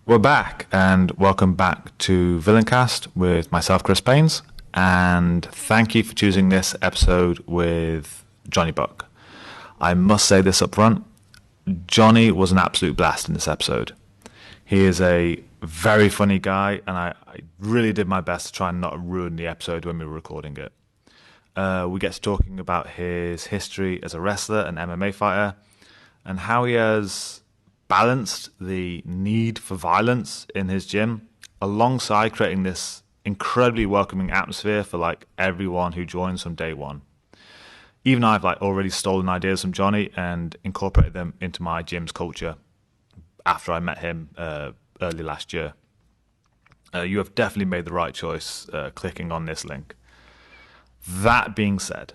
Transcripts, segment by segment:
We're back, and welcome back to Villaincast with myself, Chris Baines, and thank you for choosing this episode with Johnny Buck. I must say this up front, Johnny was an absolute blast in this episode. He is a very funny guy, and I really did my best to try and not ruin the episode when we were recording it. We get to talking about his history as a wrestler and MMA fighter, and how he has balanced the need for violence in his gym alongside creating this incredibly welcoming atmosphere for everyone who joins from day one. Even I've already stolen ideas from Johnny and incorporated them into my gym's culture after I met him early last year. You have definitely made the right choice clicking on this link. That being said,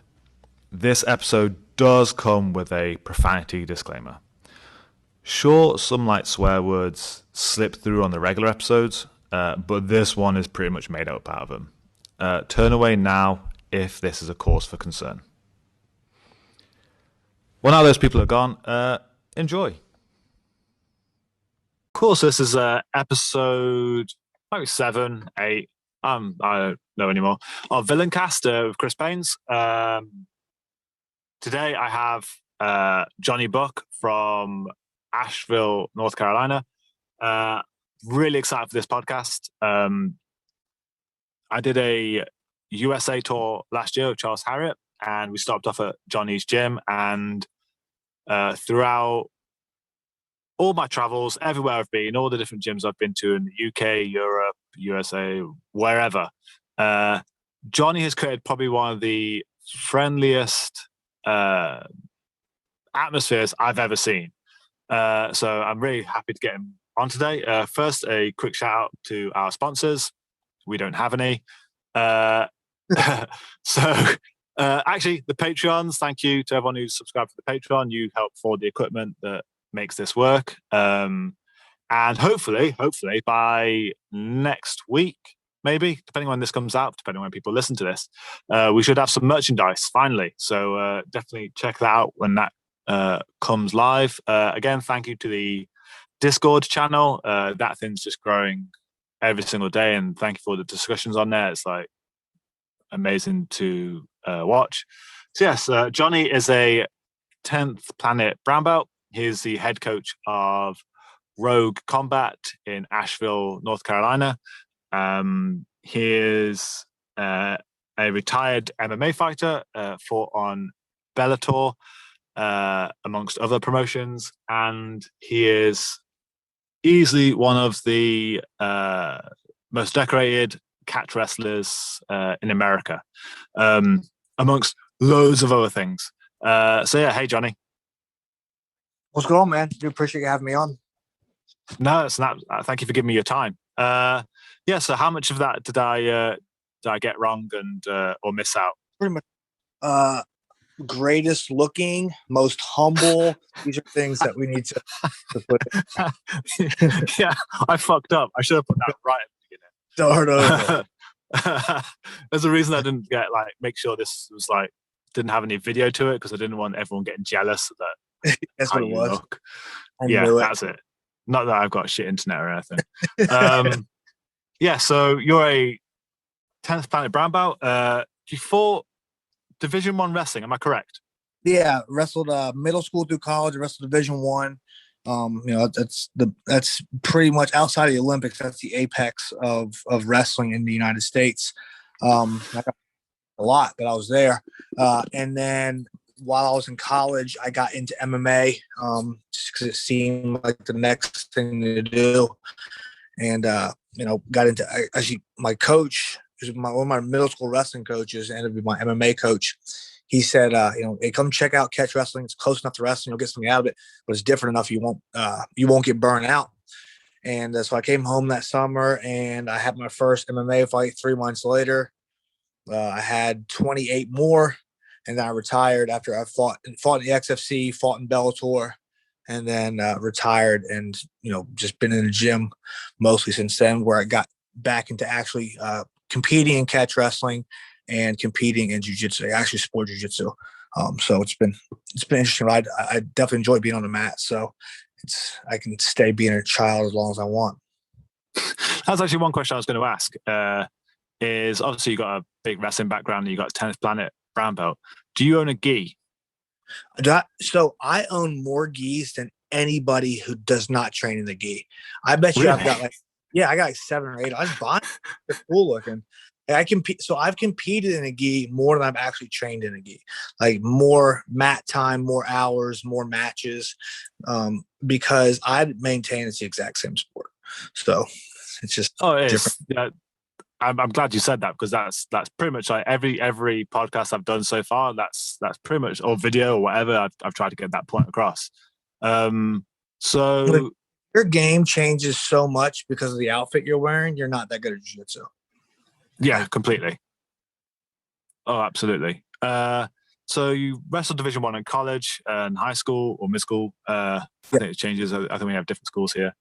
this episode does come with a profanity disclaimer. Sure, some light swear words slip through on the regular episodes, but this one is pretty much made up out of them. Turn away now if this is a cause for concern. Well, now those people are gone, enjoy. Cool, so this is episode maybe 7, 8, I don't know anymore, of Villaincast with Chris Baines. Today I have Johnny Buck from Asheville, North Carolina. Really excited for this podcast. I did a USA tour last year with Charles Harriott, and we stopped off at Johnny's gym. And throughout all my travels, everywhere I've been, all the different gyms I've been to in the UK, Europe, USA, wherever, Johnny has created probably one of the friendliest atmospheres I've ever seen. So I'm really happy to get him on today. First, a quick shout out to our sponsors. We don't have any. Actually, the Patreons, thank you to everyone who's subscribed to the Patreon. You help for the equipment that makes this work. And hopefully by next week, maybe, depending on when this comes out, depending on when people listen to this, we should have some merchandise finally. So definitely check that out when that comes live. Again, thank you to the Discord channel. That thing's just growing every single day, and thank you for the discussions on there. It's amazing to watch. So yes, Johnny is a 10th planet brown belt. He's the head coach of Rogue Combat in Asheville, North Carolina. He is a retired MMA fighter, fought on Bellator, amongst other promotions, and he is easily one of the most decorated catch wrestlers in America, amongst loads of other things. So yeah, hey Johnny. What's going on, man? Do appreciate you having me on. No, it's not. Thank you for giving me your time. Yeah. So how much of that did I get wrong and or miss out? Pretty much. Greatest looking, most humble. These are things that we need to put in. Yeah, I fucked up. I should have put that right at the beginning. There's a reason I didn't make sure this was didn't have any video to it, because I didn't want everyone getting jealous that that's what it was. Yeah, that's it. Not that I've got shit internet or anything. Yeah, so you're a 10th planet brown belt. You fought Division 1 wrestling, am I correct? Yeah, wrestled middle school through college. I wrestled Division 1. That's pretty much outside of the Olympics. That's the apex of wrestling in the United States. I got a lot, but I was there. And then while I was in college, I got into MMA just because it seemed like the next thing to do. And got into actually my coach. One of my middle school wrestling coaches ended up being my MMA coach. He said, hey, come check out catch wrestling. It's close enough to wrestling. You'll get something out of it, but it's different enough. You won't get burned out. And so I came home that summer, and I had my first MMA fight 3 months later. I had 28 more, and then I retired after I fought in the XFC, fought in Bellator, and then retired, and just been in the gym mostly since then, where I got back into actually competing in catch wrestling and competing in jiu-jitsu. I actually sport jiu-jitsu. So it's been interesting. I definitely enjoy being on the mat. So I can stay being a child as long as I want. that's actually one question I was going to ask. Is obviously you got a big wrestling background and you got a Tennis Planet brown belt. Do you own a gi? So I own more gis than anybody who does not train in the gi. I bet you Really? I've got I got like 7 or 8. I just buy them. They're cool looking. And I compete. So I've competed in a gi more than I've actually trained in a gi. Like more mat time, more hours, more matches, because I maintain it's the exact same sport. So it's just different. Yeah. I'm glad you said that, because that's pretty much like every podcast I've done so far. That's pretty much, or video or whatever. I've tried to get that point across. So your game changes so much because of the outfit you're wearing. You're not that good at jiu-jitsu. Yeah, completely. Oh, absolutely. So you wrestled Division 1 in college and high school or mid school. I think it changes. I think we have different schools here.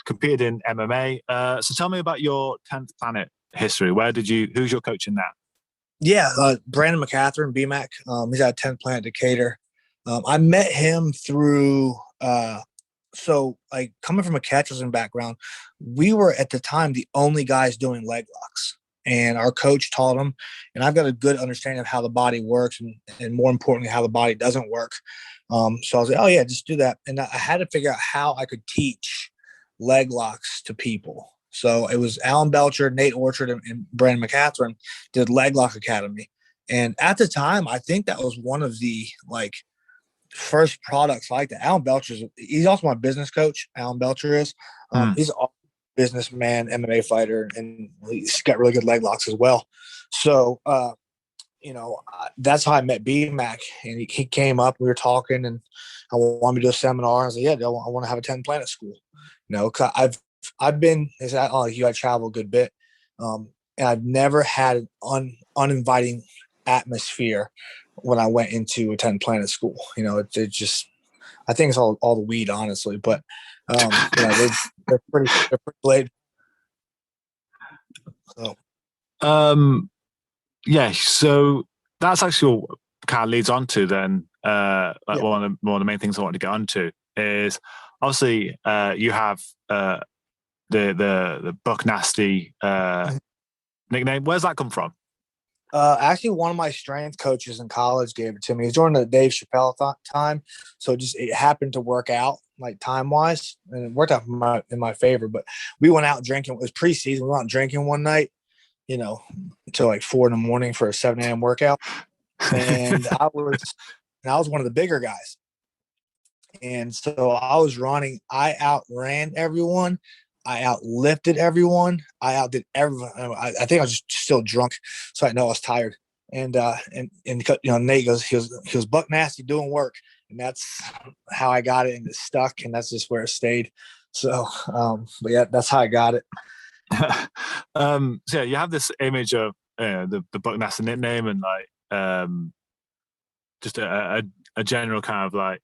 Competed in MMA. So tell me about your 10th Planet history. Who's your coach in that? Yeah, Brandon McCatherine, BMAC. He's at 10th Planet Decatur. I met him through so like coming from a catcher's background, we were at the time the only guys doing leg locks. And our coach taught him, and I've got a good understanding of how the body works and more importantly, how the body doesn't work. So I was like, oh yeah, just do that. And I had to figure out how I could teach leg locks to people. So it was Alan Belcher, Nate Orchard, and Brandon McCatherine did Leg Lock Academy. And at the time, I think that was one of the first products like that. Alan Belcher's, he's also my business coach. Alan Belcher is. He's a businessman, MMA fighter, and he's got really good leg locks as well. So, that's how I met BMAC, and he came up. We were talking, and I wanted me to do a seminar. I was like, "Yeah, I want to have a 10 Planet school." Cause I've been, I travel a good bit, and I've never had an uninviting atmosphere when I went into a 10 Planet school. It just, I think it's all the weed, honestly, but they're pretty late. So. So that's actually what kind of leads on to then. One of the main things I wanted to get onto is obviously you have the Buck Nasty nickname. Where's that come from? Actually, one of my strength coaches in college gave it to me. It was during the Dave Chappelle time, so it happened to work out time wise, and it worked out in my favor. But we went out drinking. It was preseason. We went out drinking one night, until 4 a.m. for a 7 a.m. workout, and I was one of the bigger guys, and so I was running. I outran everyone. I outlifted everyone. I outdid everyone. I think I was just still drunk, so I know I was tired. And Nate goes, he was Buck Nasty doing work, and that's how I got it, and it stuck, and that's just where it stayed. So, but yeah, that's how I got it. So yeah, you have this image of the Buck Nasty nickname, and just a general kind of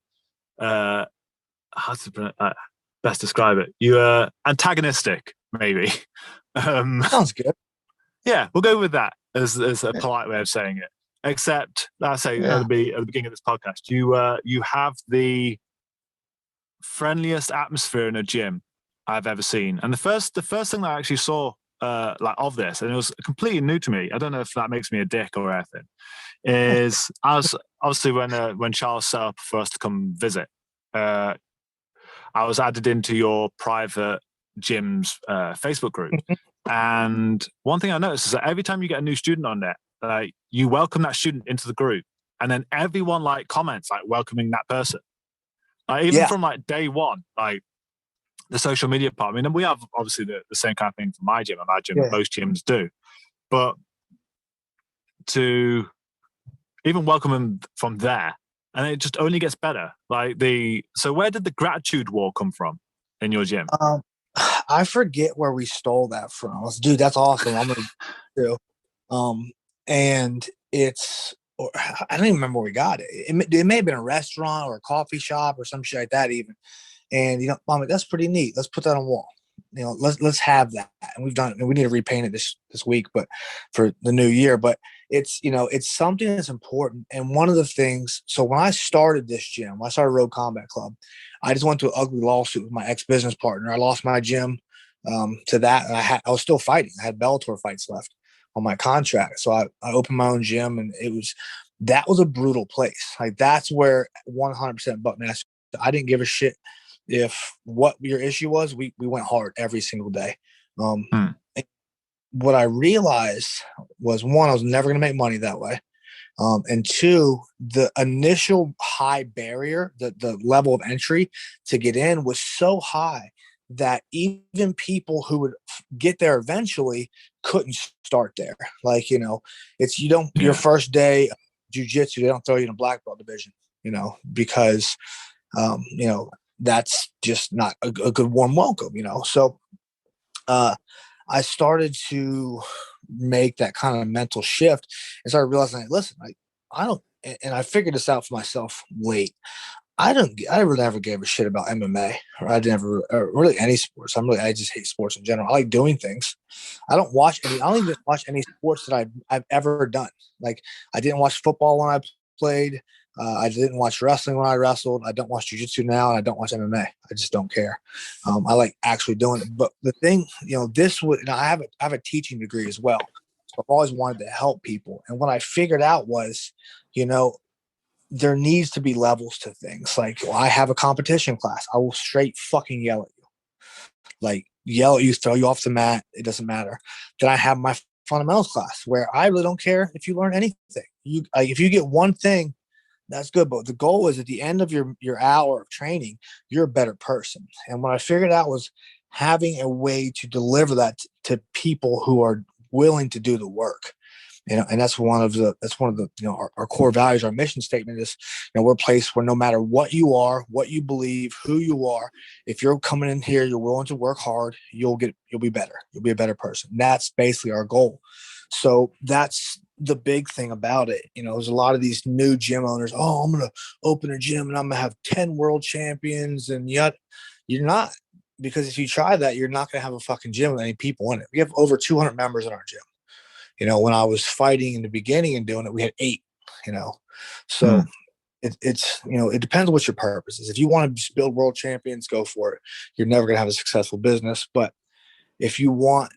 how to best describe it. You antagonistic, maybe. Sounds good. Yeah, we'll go with that as a polite way of saying it. Except, I say at the beginning of this podcast, you have the friendliest atmosphere in a gym I've ever seen. And the first thing that I actually saw of this, and it was completely new to me. I don't know if that makes me a dick or anything. Is I was obviously when Charles set up for us to come visit. I was added into your private gym's Facebook group. And one thing I noticed is that every time you get a new student on there, you welcome that student into the group, and then everyone comments welcoming that person. Even from day one, the social media part. I mean, we have obviously the same kind of thing for my gym. I imagine most gyms do. But to even welcome them from there, and it just only gets better. So where did the gratitude wall come from in your gym? I forget where we stole that from. Dude, that's awesome. I'm gonna do. And it's, I don't even remember where we got it. It may have been a restaurant or a coffee shop or some shit like that even. And Mom, that's pretty neat. Let's put that on the wall. Let's have that. And we've done it. And we need to repaint it this week, but for the new year. But it's something that's important. And one of the things, so when I started this gym, when I started Road Combat Club, I just went to an ugly lawsuit with my ex-business partner. I lost my gym to that. And I was still fighting. I had Bellator fights left on my contract. So I opened my own gym, and that was a brutal place. Like, that's where 100% Buckmaster. I didn't give a shit if what your issue was. We went hard every single day. What I realized was, one, I was never going to make money that way. And two, the initial high barrier, the level of entry to get in was so high that even people who would get there eventually couldn't start there. Like, your first day of jiu-jitsu, they don't throw you in a black belt division, because, that's just not a good warm welcome, So I started to make that kind of mental shift and started realizing, listen, I don't, and I figured this out for myself late. I really never gave a shit about MMA, or I never, or really any sports. I just hate sports in general. I like doing things. I don't even watch any sports that I've ever done. Like, I didn't watch football when I played. I didn't watch wrestling when I wrestled. I don't watch jiu-jitsu now, and I don't watch MMA. I just don't care. I like actually doing it. But the thing, I have a teaching degree as well. So I've always wanted to help people. And what I figured out was, there needs to be levels to things. Like, I have a competition class. I will straight fucking yell at you. Like, yell at you, throw you off the mat. It doesn't matter. Then I have my fundamentals class where I really don't care if you learn anything. If you get one thing, that's good. But the goal is, at the end of your hour of training, you're a better person. And what I figured out was having a way to deliver that to people who are willing to do the work. And that's one of the our core values. Our mission statement is, we're a place where no matter what you are, what you believe, who you are, if you're coming in here, you're willing to work hard, you'll be better. You'll be a better person. That's basically our goal. So that's the big thing about it. There's a lot of these new gym owners. Oh, I'm going to open a gym and I'm going to have 10 world champions. And yet you're not, because if you try that, you're not going to have a fucking gym with any people in it. We have over 200 members in our gym. When I was fighting in the beginning and doing it, we had 8, so it's, it depends on what your purpose is. If you want to just build world champions, go for it. You're never going to have a successful business. But if you want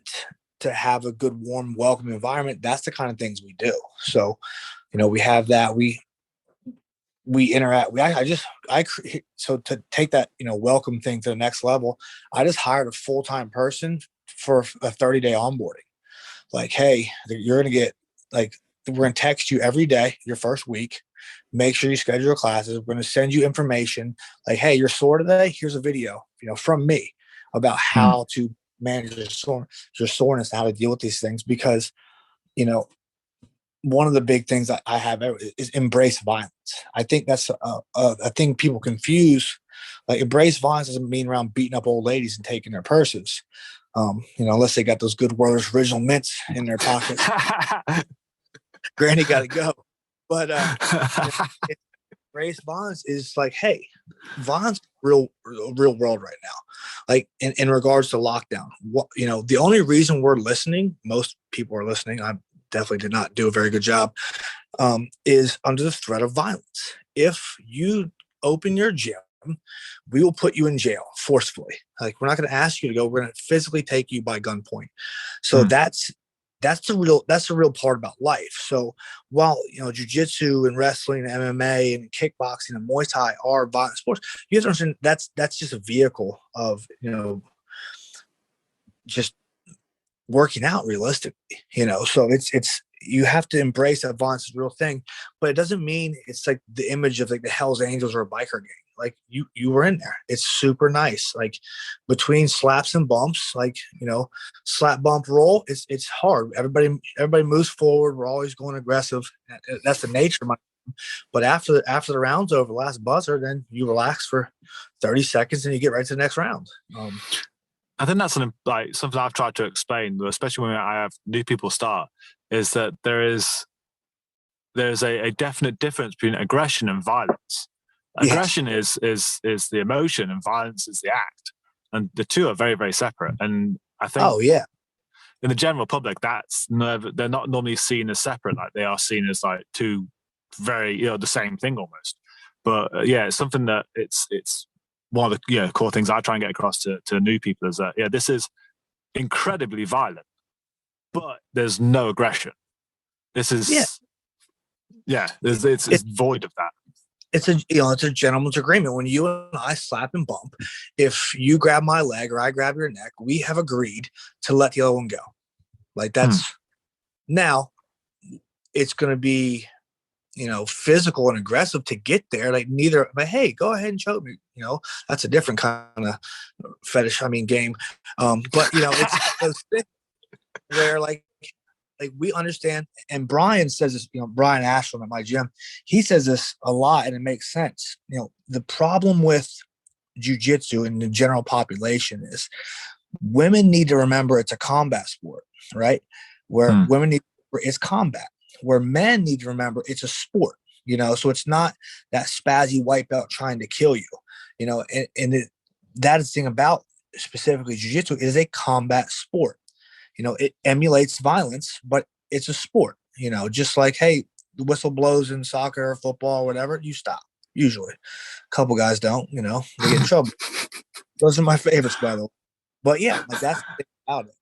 to have a good, warm, welcoming environment, that's the kind of things we do. So, we have that. We interact. So to take that, welcome thing to the next level, I just hired a full-time person for a 30-day onboarding. Like, hey, you're going to get, we're going to text you every day, your first week. Make sure you schedule your classes. We're going to send you information. Like, hey, you're sore today. Here's a video, from me about how to manage your soreness, how to deal with these things. Because, one of the big things that I have is embrace violence. I think that's a thing people confuse. Like, embrace violence doesn't mean around beating up old ladies and taking their purses. Unless they got those Good Warriors original mints in their pockets. Granny got to go. But embrace violence is like, hey, violence real world right now. Like, in regards to lockdown, the only reason we're listening, most people are listening, I definitely did not do a very good job, is under the threat of violence. If you open your gym, we will put you in jail forcefully. Like, we're not going to ask you to go. We're going to physically take you by gunpoint. So that's the real part about life. So while, jiu-jitsu and wrestling and MMA and kickboxing and Muay Thai are violent sports, you have to understand that's just a vehicle of, just working out realistically, so it's, you have to embrace that violence is a real thing, but it doesn't mean it's like the image of like the Hells Angels or a biker gang. Like, you were in there. It's super nice. Like, between slaps and bumps, like, slap, bump, roll, it's hard. Everybody moves forward. We're always going aggressive. That's the nature of my. But after the round's over, the last buzzer, then you relax for 30 seconds and you get right to the next round. I think that's something I've tried to explain, especially when I have new people start, is that there's a definite difference between aggression and violence. Aggression is the emotion, and violence is the act, and the two are very, very separate. And I think, in the general public, they're not normally seen as separate. Like, they are seen as like two very, the same thing almost. But it's something that it's one of the core things I try and get across to new people is that this is incredibly violent, but there's no aggression. This is, it's void of that. It's a gentleman's agreement. When you and I slap and bump, if you grab my leg or I grab your neck, we have agreed to let the other one go. Like that's now it's going to be, physical and aggressive to get there. Like neither, but hey, go ahead and choke me. That's a different kind of fetish. Game. But it's those things where like we understand. And Brian says this, Brian Asheville at my gym, he says this a lot and it makes sense. The problem with jiu-jitsu in the general population is women need to remember it's a combat sport, right? Where women need to remember it's combat. Where men need to remember it's a sport, so it's not that spazzy white belt trying to kill you, that is the thing about specifically jiu-jitsu. It is a combat sport. It emulates violence, but it's a sport, just like, hey, the whistle blows in soccer or football or whatever, you stop. Usually a couple guys don't, they get in trouble. Those are my favorites, by the way. But yeah, like that's the thing about it.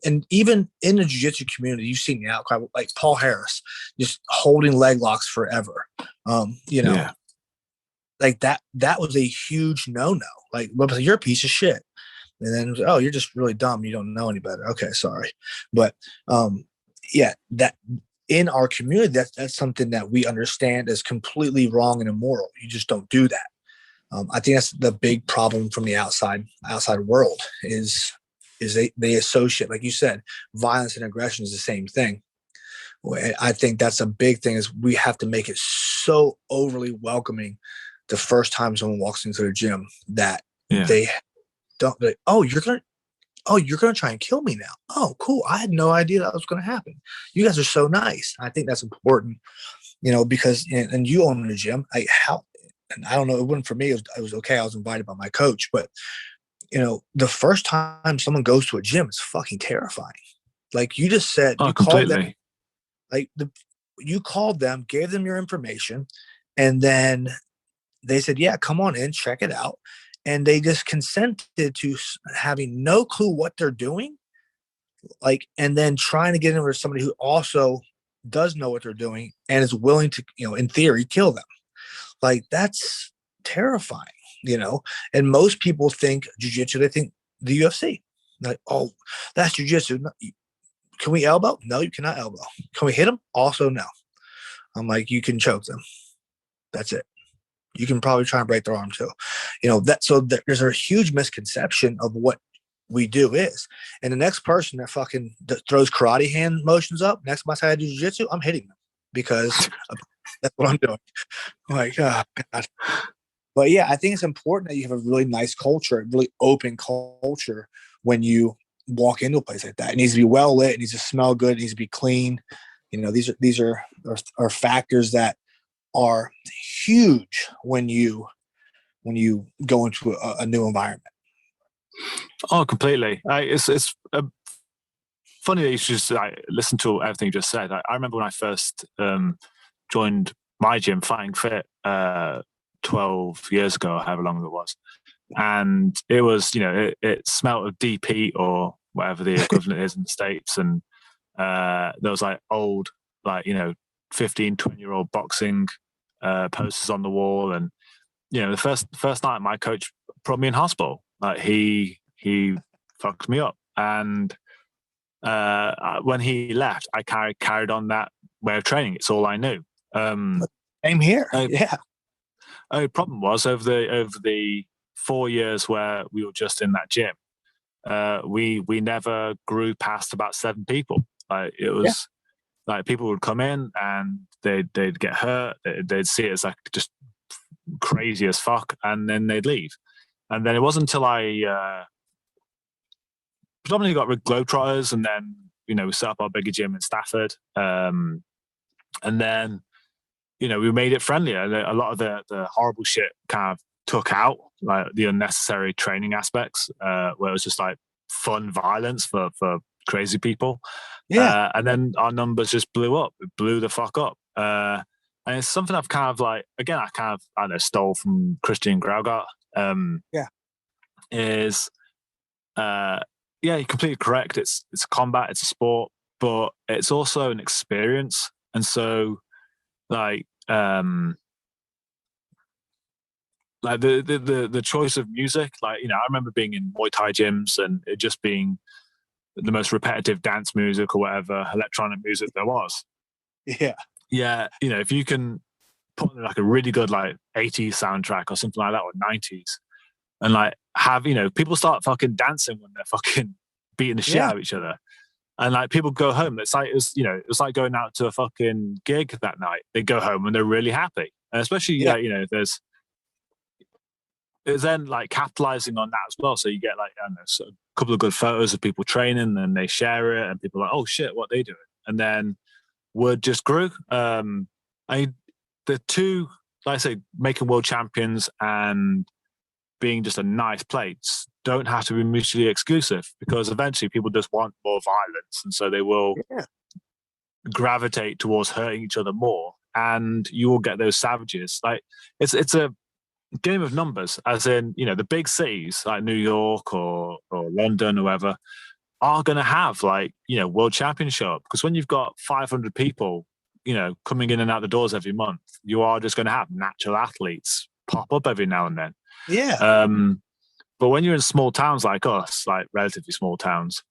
And even in the jiu-jitsu community, you've seen the outcry, like Paul Harris, just holding leg locks forever. Like that was a huge no-no. Like, you're a piece of shit. And then, oh, you're just really dumb. You don't know any better. Okay, sorry. But that in our community, that's something that we understand is completely wrong and immoral. You just don't do that. I think that's the big problem from the outside world is they associate, like you said, violence and aggression is the same thing. I think that's a big thing is we have to make it so overly welcoming the first time someone walks into the gym that they don't like, you're gonna try and kill me now. Oh, cool. I had no idea that was gonna happen. You guys are so nice. I think that's important, because and you own the gym. And I don't know, it wasn't for me, it was okay. I was invited by my coach, but the first time someone goes to a gym, it's fucking terrifying. Like you just said, you called them, you called them, gave them your information, and then they said, yeah, come on in, check it out. And they just consented to having no clue what they're doing. And then trying to get in with somebody who also does know what they're doing and is willing to, in theory, kill them. Like that's terrifying. And most people think jiu-jitsu, they think the UFC. Like, oh, that's jiu-jitsu. Can we elbow? No, you cannot elbow. Can we hit them? Also, no. I'm like, you can choke them. That's it. You can probably try and break their arm too. There's a huge misconception of what we do is. And the next person that throws karate hand motions up next to my side of jiu-jitsu, I'm hitting them because that's what I'm doing. I'm like, oh, God. But yeah, I think it's important that you have a really nice culture, a really open culture when you walk into a place like that. It needs to be well lit. It needs to smell good. It needs to be clean. These are factors that are huge when you go into a new environment. Oh, completely. It's funny that you just listen to everything you just said. I remember when I first joined my gym, Fighting Fit, 12 years ago, or however long it was. And it was, it smelled of deep heat or whatever the equivalent is in the States. And there was old, 15, 20-year-old boxing posters on the wall. And, the first night my coach put me in hospital. He fucked me up. And when he left, I carried on that way of training. It's all I knew. Same here. Yeah. The problem was over the 4 years where we were just in that gym, we never grew past about 7 people. It was people would come in and they'd get hurt. They'd see it as just crazy as fuck, and then they'd leave. And then it wasn't until I predominantly got with Globetrotters, and then we set up our bigger gym in Stafford, and then we made it friendlier. A lot of the horrible shit kind of took out, like the unnecessary training aspects, where it was just fun violence for crazy people. Yeah. And then our numbers just blew up. It blew the fuck up. And it's something I've kind of I don't know, stole from Christian Graugart. Is yeah, you're completely correct. It's combat, it's a sport, but it's also an experience. And so, like, the choice of music, like, I remember being in Muay Thai gyms and it just being the most repetitive dance music or whatever electronic music there was. Yeah. Yeah, if you can put like a really good like 80s soundtrack or something like that, or 90s, and like have people start fucking dancing when they're fucking beating the shit Yeah. out of each other, and like people go home. It's like going out to a fucking gig that night. They go home and they're really happy, and especially Yeah. there's then like capitalizing on that as well. So you get like, I don't know, so a couple of good photos of people training, and they share it, and people are like, oh shit, what they doing? And then word just grew. The two, like I say, making world champions and being just a nice place don't have to be mutually exclusive, because eventually people just want more violence, and so they will Yeah. gravitate towards hurting each other more, and you will get those savages. Like it's a game of numbers, as in the big cities like New York or London or whoever are going to have like world championship, because when you've got 500 people coming in and out the doors every month, you are just going to have natural athletes pop up every now and then. Yeah. But when you're in small towns like us, like relatively small towns,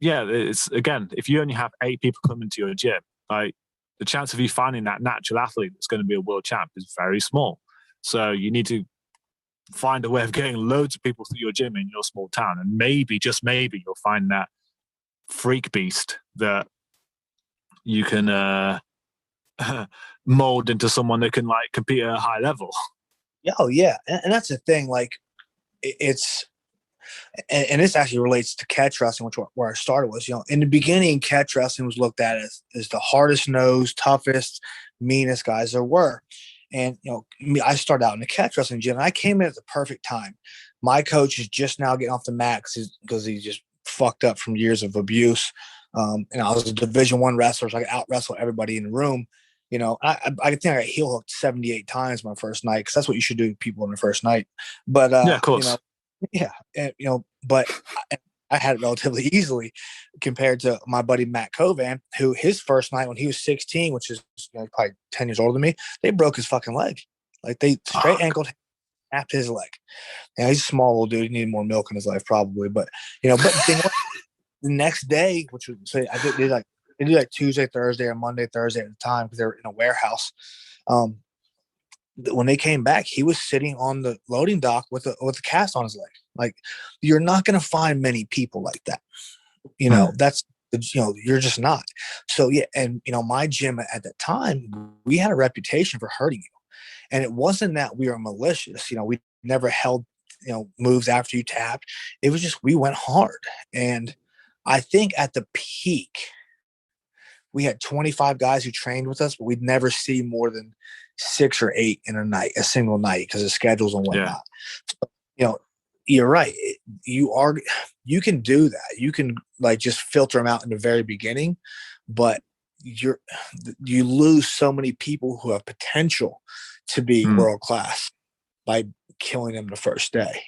it's, again, if you only have 8 people coming to your gym, like the chance of you finding that natural athlete that's going to be a world champ is very small. So you need to find a way of getting loads of people through your gym in your small town, and maybe, just maybe, you'll find that freak beast that you can mold into someone that can like compete at a high level. Yeah. Oh yeah. And that's the thing. Like it's, and this actually relates to catch wrestling, which where I started was, in the beginning, catch wrestling was looked at as the hardest nosed, toughest, meanest guys there were. And, I started out in the catch wrestling gym, and I came in at the perfect time. My coach is just now getting off the mat because he just fucked up from years of abuse. And I was a Division I wrestler, so I could out wrestle everybody in the room. I think I got heel hooked 78 times my first night, because that's what you should do to people in the first night. But, Yeah, of course. yeah, and, but I had it relatively easily compared to my buddy Matt Covan, who his first night when he was 16, which is probably 10 years older than me, they broke his fucking leg. Like they straight ankled, snapped his leg. Yeah, he's a small little dude. He needed more milk in his life probably, but but the thing was, the next day, which was, so I did like they do like Tuesday, Thursday, or Monday, Thursday at the time, because they were in a warehouse. When they came back, he was sitting on the loading dock with a cast on his leg. Like, you're not going to find many people like that. That's, you're just not. So yeah. And, my gym at that time, we had a reputation for hurting you. And it wasn't that we were malicious. We never held, moves after you tapped. It was just, we went hard. And I think at the peak, we had 25 guys who trained with us, but we'd never see more than 6 or 8 in a single night, because of schedules and whatnot. Yeah. So, you're right. You can do that. You can like just filter them out in the very beginning, but you lose so many people who have potential to be world class by killing them the first day.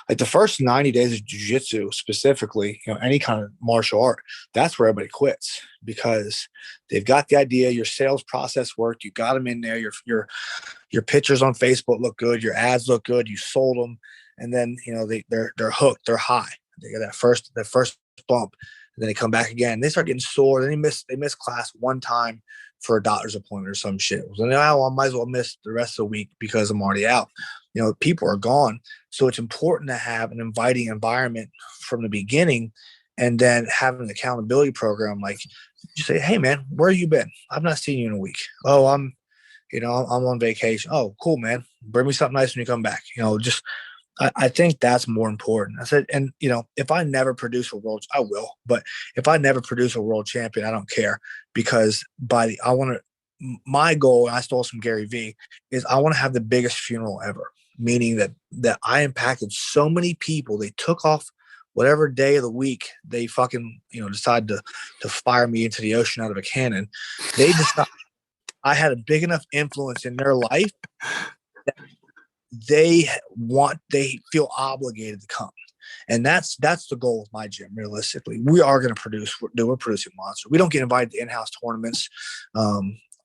Like the first 90 days of jiu-jitsu specifically, any kind of martial art, that's where everybody quits, because they've got the idea, your sales process worked, you got them in there, your pictures on Facebook look good, your ads look good, you sold them, and then they're hooked, they're high, they get that first bump, and then they come back again, they start getting sore, then they miss class one time for a doctor's appointment or some shit. So now I might as well miss the rest of the week because I'm already out. People are gone. So it's important to have an inviting environment from the beginning, and then have an accountability program. Like, you say, hey man, where have you been? I've not seen you in a week. Oh, I'm on vacation. Oh, cool, man. Bring me something nice when you come back. I think that's more important. I said, and if I never produce a world, I will, but if I never produce a world champion, I don't care, because my goal, and I stole some Gary Vee, is I want to have the biggest funeral ever, meaning that I impacted so many people. They took off whatever day of the week they fucking, decided to fire me into the ocean out of a cannon. They decided I had a big enough influence in their life that they feel obligated to come. And that's the goal of my gym. Realistically, we are going to produce. We're producing monsters. We don't get invited to in-house tournaments.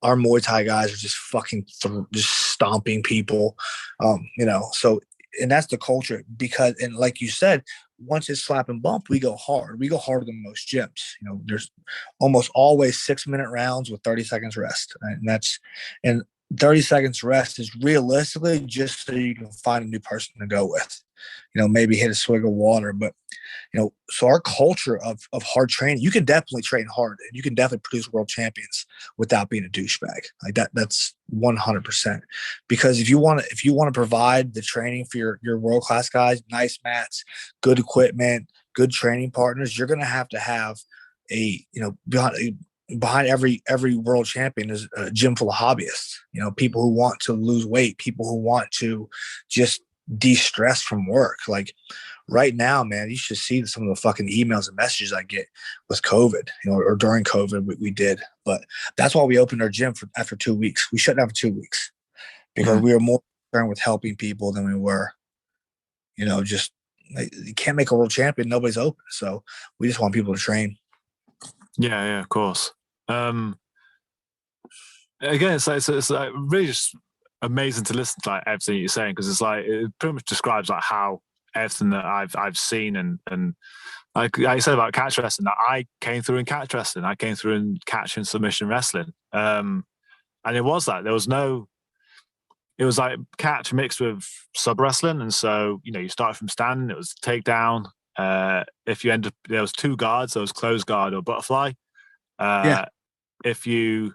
Our Muay Thai guys are just fucking just stomping people, So, and that's the culture because, and like you said, once it's slap and bump, we go hard. We go harder than most gyms. There's almost always 6-minute rounds with 30 seconds rest, and 30 seconds rest is realistically just so you can find a new person to go with. Maybe hit a swig of water, but so our culture of hard training, you can definitely train hard and you can definitely produce world champions without being a douchebag. Like that's 100%. Because if you want to provide the training for your world-class guys, nice mats, good equipment, good training partners, you're going to have a, behind every world champion is a gym full of hobbyists, people who want to lose weight, people who want to just de-stress from work. Like right now, man, you should see some of the fucking emails and messages I get with COVID, or during COVID we did. But that's why we opened our gym after 2 weeks. We shut down for 2 weeks because we were more concerned with helping people than we were, just like, you can't make a world champion. Nobody's open. So we just want people to train. Yeah, of course. Again, it's like really just amazing to listen to like everything you're saying, because it's like it pretty much describes like how everything that I've seen and like you said about catch wrestling, that I came through in catch wrestling, I came through in catch and submission wrestling, and it was like it was like catch mixed with sub wrestling, and so you start from standing, it was takedown. If you end up, there was 2 guards, there was closed guard or butterfly. If you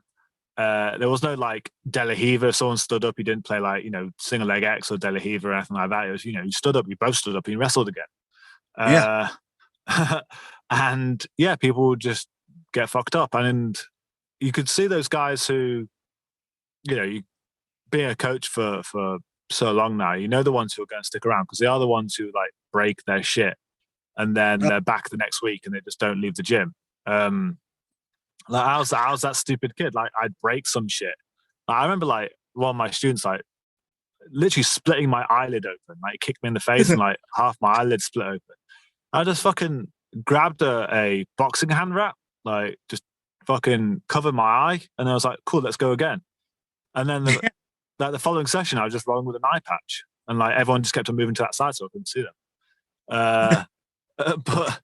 there was no like De La Hiva. If someone stood up, you didn't play like single leg X or De La Hiva or anything like that. It was you stood up, you both stood up, and you wrestled again. And people would just get fucked up, and you could see those guys who, you being a coach for so long now, the ones who are going to stick around because they are the ones who like break their shit, and then they're back the next week and they just don't leave the gym. Like I was that stupid kid. Like I'd break some shit. Like, I remember like one of my students like literally splitting my eyelid open. Like kicked me in the face and like half my eyelid split open. I just fucking grabbed a boxing hand wrap, like just fucking covered my eye, and I was like, "Cool, let's go again." And then the following session, I was just rolling with an eye patch, and like everyone just kept on moving to that side, so I couldn't see them. But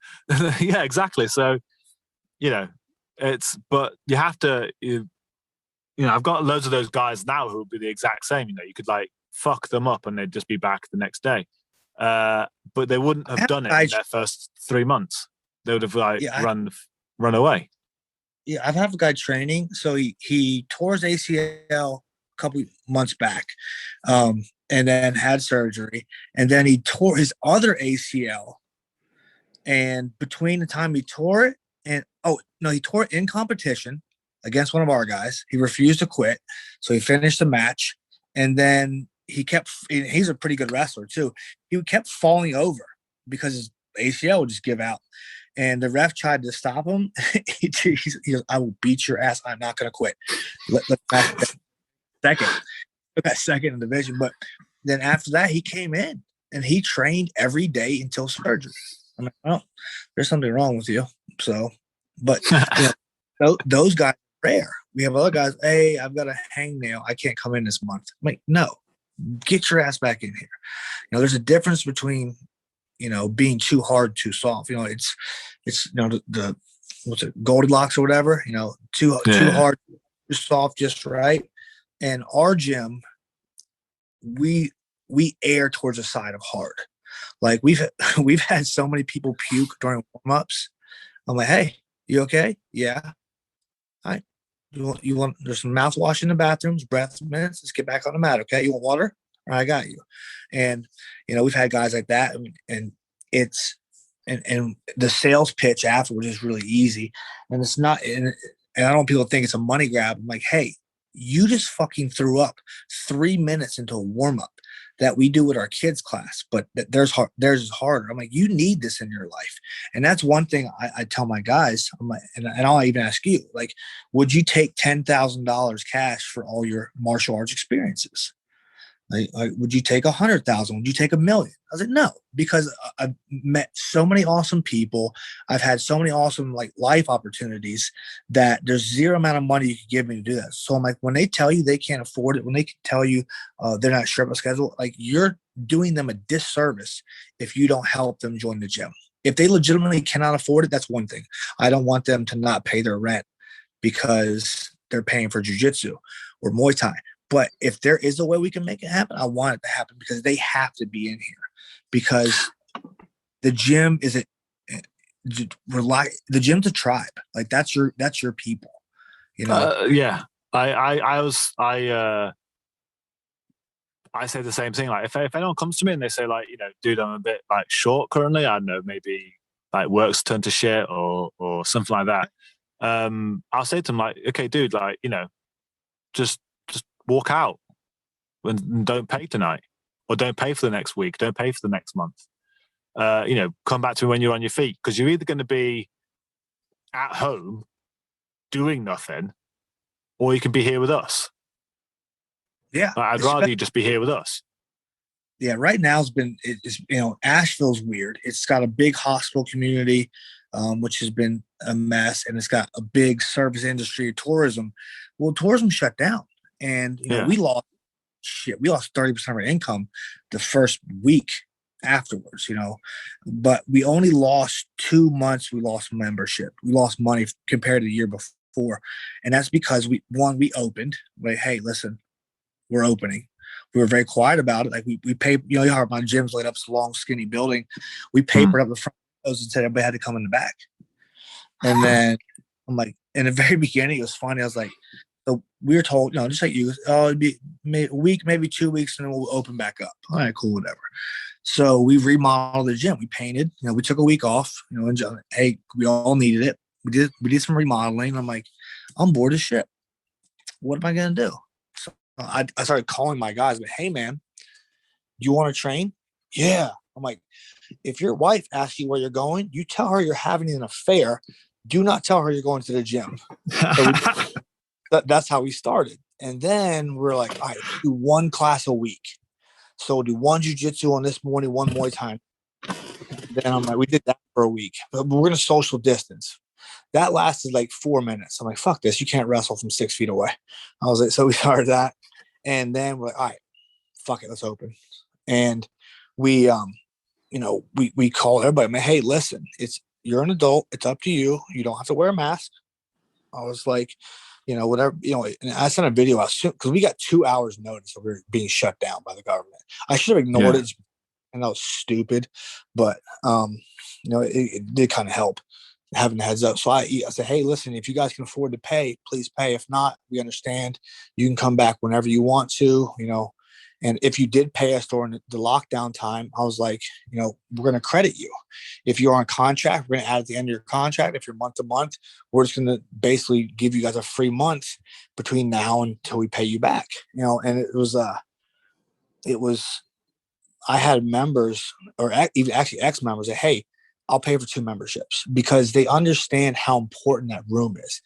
yeah, exactly. So but you have to, I've got loads of those guys now who will be the exact same. You could like fuck them up and they'd just be back the next day. But they wouldn't have done it in their first 3 months. They would have like run away. Yeah, I've had a guy training. So he tore his ACL a couple months back, and then had surgery, and then he tore his other ACL. And between the time he tore it he tore it in competition against one of our guys. He refused to quit, so he finished the match, and then he's a pretty good wrestler too. He kept falling over because his ACL would just give out, and the ref tried to stop him. He goes, "I will beat your ass. I'm not going to quit." Second in the division, but then after that, he came in and he trained every day until surgery. I'm like, "Oh, there's something wrong with you." So, but those guys are rare. We have other guys. Hey, I've got a hangnail. I can't come in this month. I'm like, no, get your ass back in here. There's a difference between, being too hard, too soft. It's the what's it, Goldilocks or whatever. Too hard, too soft, just right. And our gym, we err towards the side of hard. Like we've had so many people puke during warm-ups. I'm like, hey, you okay? Yeah. All right. You want there's some mouthwash in the bathrooms, breath minutes. Let's get back on the mat. Okay. You want water? All right, I got you. And we've had guys like that, and it's and the sales pitch afterwards is really easy. And it's not, and I don't want people to think it's a money grab. I'm like, hey, you just fucking threw up 3 minutes into a warm-up that we do with our kids class, but theirs is harder. I'm like, you need this in your life. And that's one thing I tell my guys. I'm like, and I'll even ask you, like, would you take $10,000 cash for all your martial arts experiences? Like, would you take 100,000? Would you take 1,000,000? I was like, no, because I've met so many awesome people. I've had so many awesome like life opportunities that there's zero amount of money you could give me to do that. So I'm like, when they tell you they can't afford it, when they can tell you they're not sure about schedule, like you're doing them a disservice if you don't help them join the gym. If they legitimately cannot afford it, that's one thing. I don't want them to not pay their rent because they're paying for jiu-jitsu or Muay Thai. But if there is a way we can make it happen, I want it to happen because they have to be in here. Because the gym isn't the gym's a tribe. Like that's your people. You know? Yeah. I say the same thing. Like if anyone comes to me and they say like, dude, I'm a bit like short currently, I don't know, maybe like work's turned to shit or something like that. I'll say to them like, okay, dude, like, just walk out and don't pay tonight, or don't pay for the next week, don't pay for the next month. Come back to me when you're on your feet, because you're either going to be at home doing nothing, or you can be here with us. Yeah, I'd rather you just be here with us. Yeah, right now Asheville's weird. It's got a big hospital community, which has been a mess, and it's got a big service industry, tourism. Well, tourism shut down, and we lost 30% of our income the first week afterwards. But we only lost 2 months. We lost membership. We lost money compared to the year before, and that's because we opened. Like, hey, listen, we're opening. We were very quiet about it. Like we paid, how my gym's laid up, this long, skinny building. We papered up the front and said everybody had to come in the back. And then I'm like, in the very beginning, it was funny. I was like, so we were told, just like you, it'd be a week, maybe 2 weeks, and then we'll open back up. All right, cool, whatever. So we remodeled the gym. We painted. We took a week off. And hey, we all needed it. We did some remodeling. I'm like, I'm bored as shit. What am I gonna do? I started calling my guys, but hey, man, do you want to train? Yeah. I'm like, if your wife asks you where you're going, you tell her you're having an affair. Do not tell her you're going to the gym. So that's how we started. And then we're like, all right, do one class a week. So we'll do one jiu-jitsu on this morning, one Muay Thai. Then I'm like, we did that for a week, but we're going to social distance. That lasted like 4 minutes. I'm like, fuck this. You can't wrestle from 6 feet away. I was like, so we started that. And then we're like, all right, fuck it. Let's open. And we called everybody. I'm like, hey, listen, you're an adult. It's up to you. You don't have to wear a mask. I was like, whatever, and I sent a video out soon because we got 2 hours notice that we were being shut down by the government. I should have ignored it. And that was stupid, but, it did kind of help having the heads up. So I said, hey, listen, if you guys can afford to pay, please pay. If not, we understand. You can come back whenever you want to, and if you did pay us during the lockdown time, I was like, we're going to credit you. If you're on contract, we're going to add at the end of your contract. If you're month to month, we're just going to basically give you guys a free month between now until we pay you back, and it was, I had members or even actually ex-members say, hey, I'll pay for 2 memberships, because they understand how important that room is.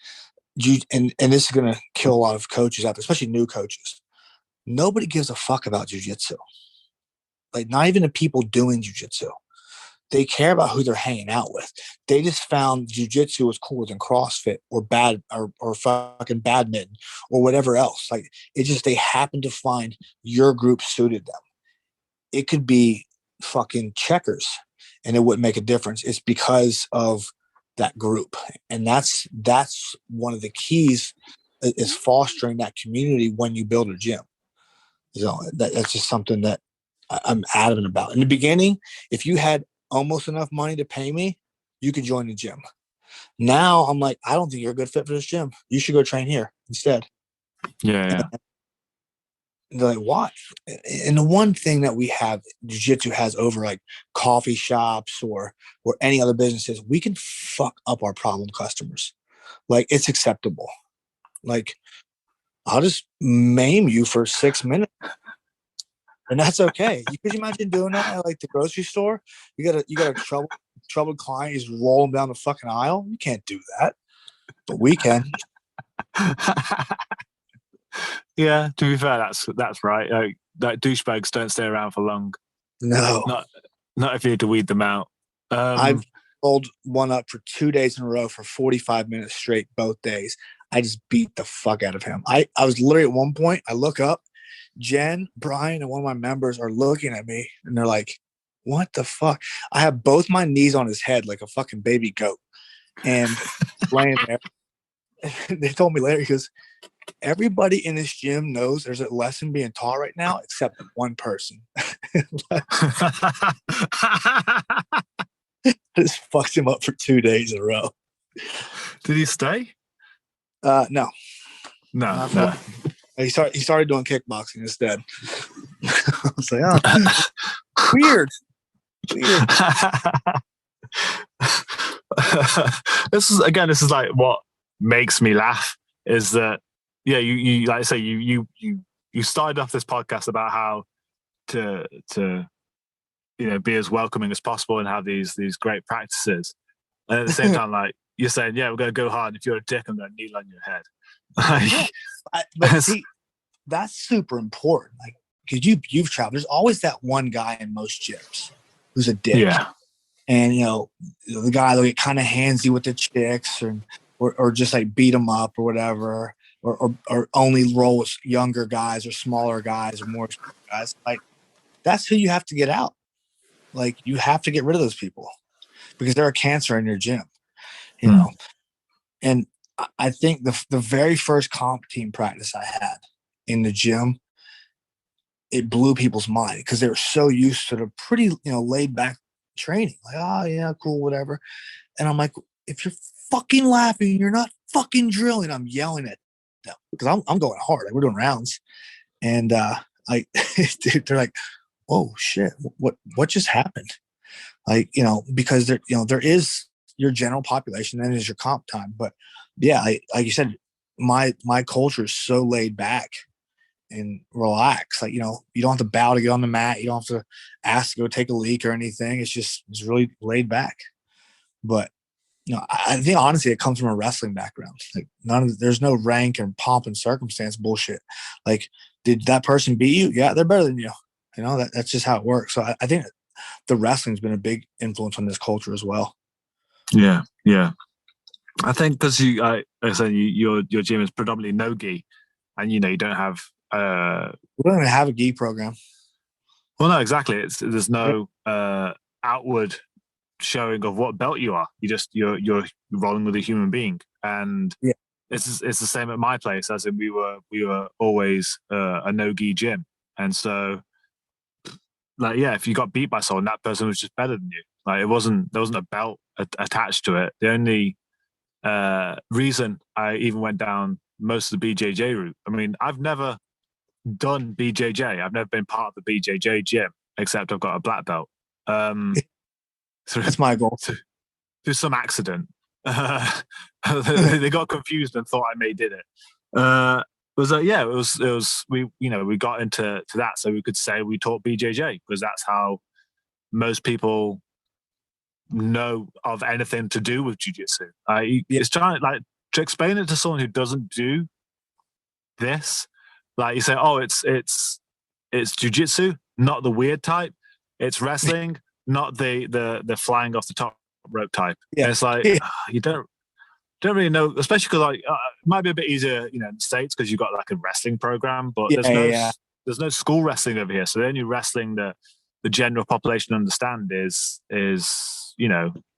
And this is going to kill a lot of coaches out there, especially new coaches. Nobody gives a fuck about jiu-jitsu. Like, not even the people doing jiu-jitsu. They care about who they're hanging out with. They just found jiu-jitsu was cooler than CrossFit or fucking badminton or whatever else. Like, they happened to find your group suited them. It could be fucking checkers and it wouldn't make a difference. It's because of that group. And that's one of the keys, is fostering that community when you build a gym. So that's just something that I'm adamant about. In the beginning, if you had almost enough money to pay me, you could join the gym. Now I'm like, I don't think you're a good fit for this gym. You should go train here instead. Yeah. And they're like, what? And the one thing that we have, jiu-jitsu has over like coffee shops or any other businesses, we can fuck up our problem customers. Like, it's acceptable. Like, I'll just maim you for 6 minutes. And that's okay. Could you imagine doing that at like the grocery store? You got a troubled client, he's rolling down the fucking aisle. You can't do that. But we can. Yeah, to be fair, that's right. Like douchebags don't stay around for long. No, Not if you had to weed them out. I've pulled one up for 2 days in a row for 45 minutes straight, both days. I just beat the fuck out of him. I was literally at one point, I look up, Jen, Brian, and one of my members are looking at me and they're like, what the fuck? I have both my knees on his head like a fucking baby goat. And laying there. They told me later, because everybody in this gym knows there's a lesson being taught right now, except one person. I just fucked him up for 2 days in a row. Did he stay? No. No. He started doing kickboxing instead. I was like, oh, weird. This is like what makes me laugh is that you like I say you started off this podcast about how to be as welcoming as possible and have these great practices, and at the same time like you're saying we're gonna go hard, and if you're a dick I'm gonna kneel on your head. But see, that's super important, like, because you've traveled, there's always that one guy in most gyms who's a dick, and the guy that get kind of handsy with the chicks or just like beat them up or whatever, or only roll with younger guys or smaller guys or more guys. Like, that's who you have to get out. Like, you have to get rid of those people because they're a cancer in your gym, you know. And I think the very first comp team practice I had in the gym, it blew people's mind because they were so used to the pretty, laid back training. Like, oh yeah, cool, whatever. And I'm like, if you're fucking laughing, you're not fucking drilling. I'm yelling at them because I'm going hard. Like, we're doing rounds, and dude, they're like, "Whoa, shit! What just happened?" Like, because there is your general population, then is your comp time. But yeah, like you said, my culture is so laid back and relax. Like, you don't have to bow to get on the mat. You don't have to ask to go take a leak or anything. It's really laid back. But I think honestly it comes from a wrestling background. Like, there's no rank and pomp and circumstance bullshit. Like, did that person beat you? Yeah, they're better than you. That's just how it works. So I think the wrestling's been a big influence on this culture as well. Yeah. I think because I said your gym is predominantly no gi, and you don't have. We don't even have a gi program. Well, no, exactly. There's no outward showing of what belt you are. You're rolling with a human being, and it's the same at my place. As in, we were always a no gi gym, and so like if you got beat by someone, that person was just better than you. Like, there wasn't a belt attached to it. The only reason I even went down most of the BJJ route. I mean, I've never done BJJ. I've never been part of the BJJ gym, except I've got a black belt. That's my goal. Through some accident, they got confused and thought I did it. It was we got into that, so we could say we taught BJJ because that's how most people know of anything to do with jiu-jitsu. It's trying to explain it to someone who doesn't do this. Like, you say, oh, it's jiu-jitsu, not the weird type. It's wrestling, not the flying off the top rope type. Yeah. And it's like you don't really know, especially because it might be a bit easier, in the States because you've got like a wrestling program, but there's no school wrestling over here. So the only wrestling the general population understand is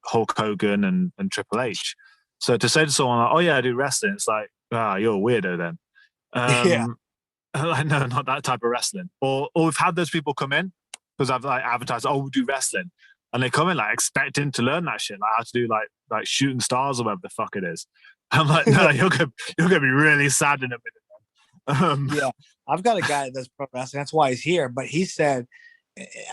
Hulk Hogan and Triple H. So to say to someone like, oh yeah, I do wrestling, it's like, you're a weirdo then. Like, no, not that type of wrestling. Or we've had those people come in because I've advertised, oh, we do wrestling, and they come in expecting to learn that shit, how to do like shooting stars or whatever the fuck it is. I'm like, no, you're gonna be really sad in a minute. I've got a guy that does pro wrestling. That's why he's here. But he said,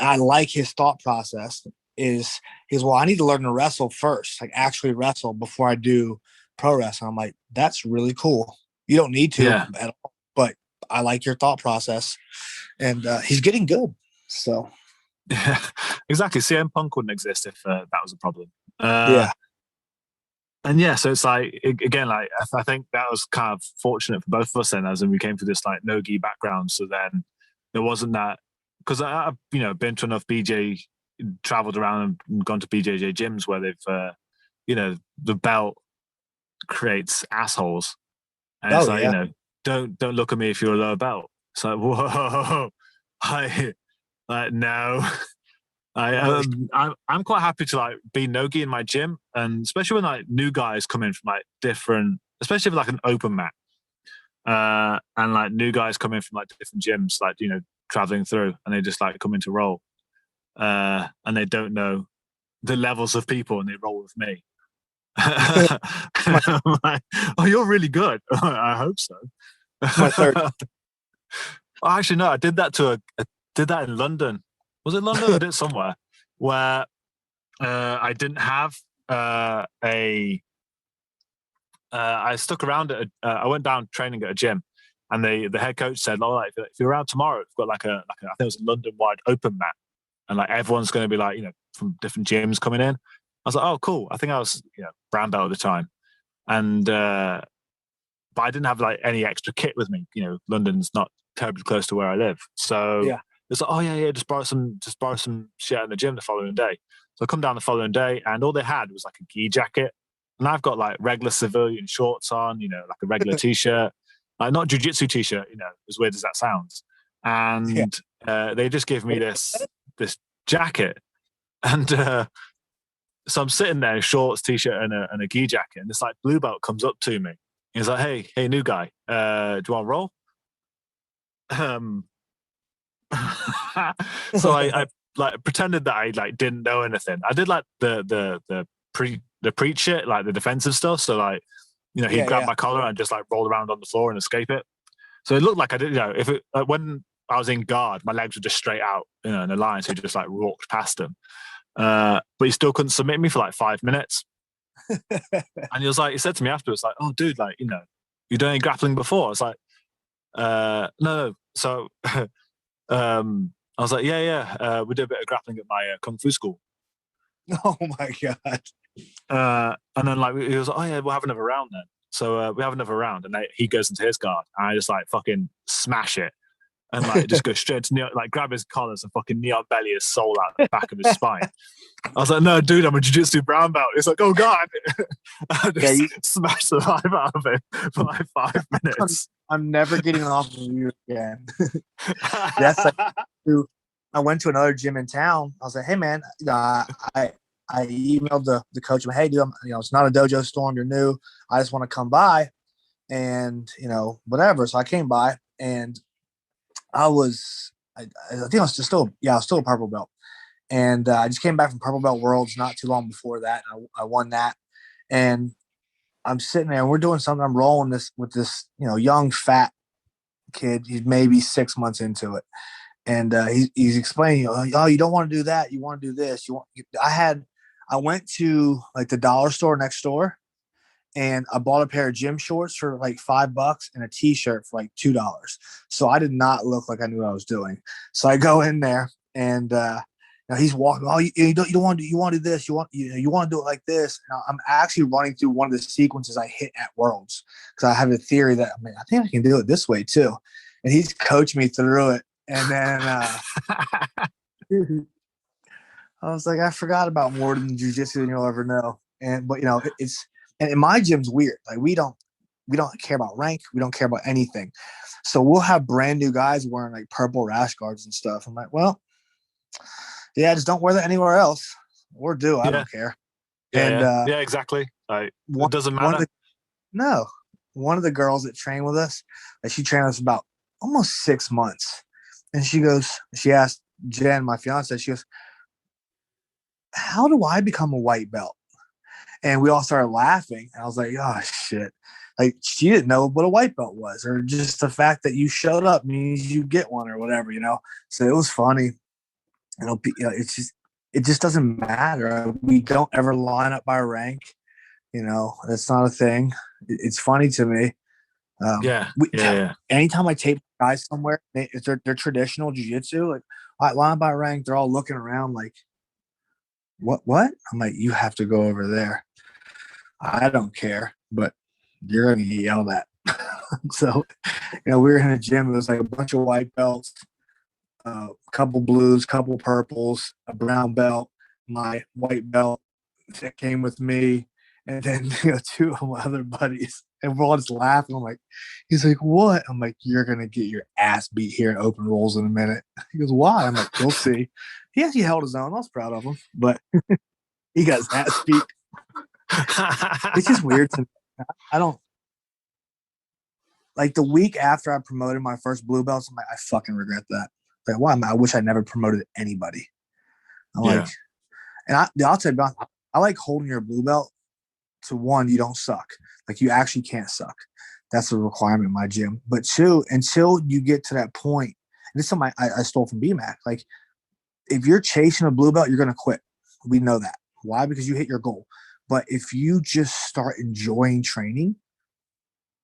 I like his thought process. He's well, I need to learn to wrestle first, like actually wrestle before I do pro wrestling. I'm like, that's really cool. You don't need to at all, but I like your thought process, and he's getting good. So, yeah, exactly. CM Punk wouldn't exist if that was a problem. And yeah, so it's like again, like I think that was kind of fortunate for both of us then, as in we came from this like no-gi background. So then there wasn't that, because I've been to enough BJ, traveled around and gone to BJJ gyms where they've the belt creates assholes, and it's Oh like yeah. don't look at me if you're a lower belt. It's like whoa, I like no. I'm quite happy to like be nogi in my gym, and especially when like new guys come in from like different, especially if like an open mat, and like new guys come in from like different gyms, like traveling through, and they just like come into roll, and they don't know the levels of people, and they roll with me. I'm like, oh, you're really good. I hope so. My third. Oh, actually, no, I did that I did that in London. Was it London? I did it somewhere where I didn't have I stuck around at. I went down training at a gym, and the head coach said, "All right, if you're around tomorrow, we've got like a I think it was a London-wide open mat, and like everyone's going to be like from different gyms coming in." I was like, "Oh, cool." I think I was brown belt at the time, and but I didn't have like any extra kit with me. London's not terribly close to where I live, so Yeah. it's like, oh yeah, just borrow some shit in the gym the following day. So I come down the following day, and all they had was like a gi jacket, and I've got like regular civilian shorts on, like a regular t-shirt, like not jiu-jitsu t-shirt, as weird as that sounds. Yeah. And they just give me this jacket, and so I'm sitting there, shorts, t-shirt, and a gi jacket, and this like blue belt comes up to me. He's like, hey, new guy, do you want to roll? So I like pretended that I like didn't know anything. I did like the preach shit, like the defensive stuff. So like, he'd grab my collar and just like roll around on the floor and escape it. So it looked like I did, if it when I was in guard, my legs were just straight out, in a line. So he just like walked past him. But he still couldn't submit me for like 5 minutes. And he said to me afterwards, like, "Oh, dude, like, you done any grappling before?" I was like, no. So I was like, yeah. We did a bit of grappling at my kung fu school. Oh my god. And then like he was like, oh yeah, we'll have another round then. So we have another round, and he goes into his guard, and I just like fucking smash it, and like just go straight to like grab his collars and fucking knee on belly his soul out the back of his spine. I was like, no, dude, I'm a jiu-jitsu brown belt. It's like, oh god. I just smashed the life out of it for like 5 minutes. I'm never getting off of you again. That's like, I went to another gym in town. I was like, hey man, I emailed the coach. Hey, dude, it's not a dojo storm. You're new. I just want to come by, and whatever. So I came by, and I think I was still a purple belt, and I just came back from Purple Belt Worlds not too long before that. And I won that, and I'm sitting there, and we're doing something. I'm rolling this with this young fat kid. He's maybe 6 months into it, and he's explaining, oh, you don't want to do that. You want to do this. I went to like the dollar store next door, and I bought a pair of gym shorts for like $5 and a t-shirt for like $2. So I did not look like I knew what I was doing. So I go in there, and he's walking. Oh, you don't want to do. You want to do this. You want to do it like this. And I'm actually running through one of the sequences I hit at Worlds, because I have a theory that I think I can do it this way too. And he's coached me through it. And then I was like, I forgot about more than jiu-jitsu than you'll ever know. But and my gym's weird. Like we don't care about rank. We don't care about anything. So we'll have brand new guys wearing like purple rash guards and stuff. I'm like, well, yeah, just don't wear that anywhere else. Or do. I don't care. Yeah, exactly. It doesn't matter. One of the girls that trained with us, she trained us about almost 6 months. And she asked Jen, my fiance, she goes, how do I become a white belt? And we all started laughing. And I was like, oh, shit. Like, she didn't know what a white belt was, or just the fact that you showed up means you get one or whatever, So it was funny. It just doesn't matter. We don't ever line up by rank. That's not a thing. It's funny to me. Anytime I tape guys somewhere, if they're traditional jiu-jitsu, like I line up by rank, they're all looking around like, what? I'm like, you have to go over there. I don't care, but you're going to get yelled at. So, we were in a gym. It was like a bunch of white belts, a couple blues, couple purples, a brown belt, my white belt that came with me, and then two of my other buddies. And we're all just laughing. I'm like, he's like, what? I'm like, you're going to get your ass beat here in open rolls in a minute. He goes, why? I'm like, we'll see. He actually held his own. I was proud of him, but he got his ass beat. It's just weird to me. I don't like the week after I promoted my first blue belts. I'm like, I fucking regret that. Like, why? I wish I never promoted anybody. I'm like, and I'll tell you, I like holding your blue belt to one, you don't suck. Like you actually can't suck. That's a requirement in my gym. But two, until you get to that point, and this is something I stole from BMAC. Like if you're chasing a blue belt, you're going to quit. We know that. Why? Because you hit your goal. But if you just start enjoying training,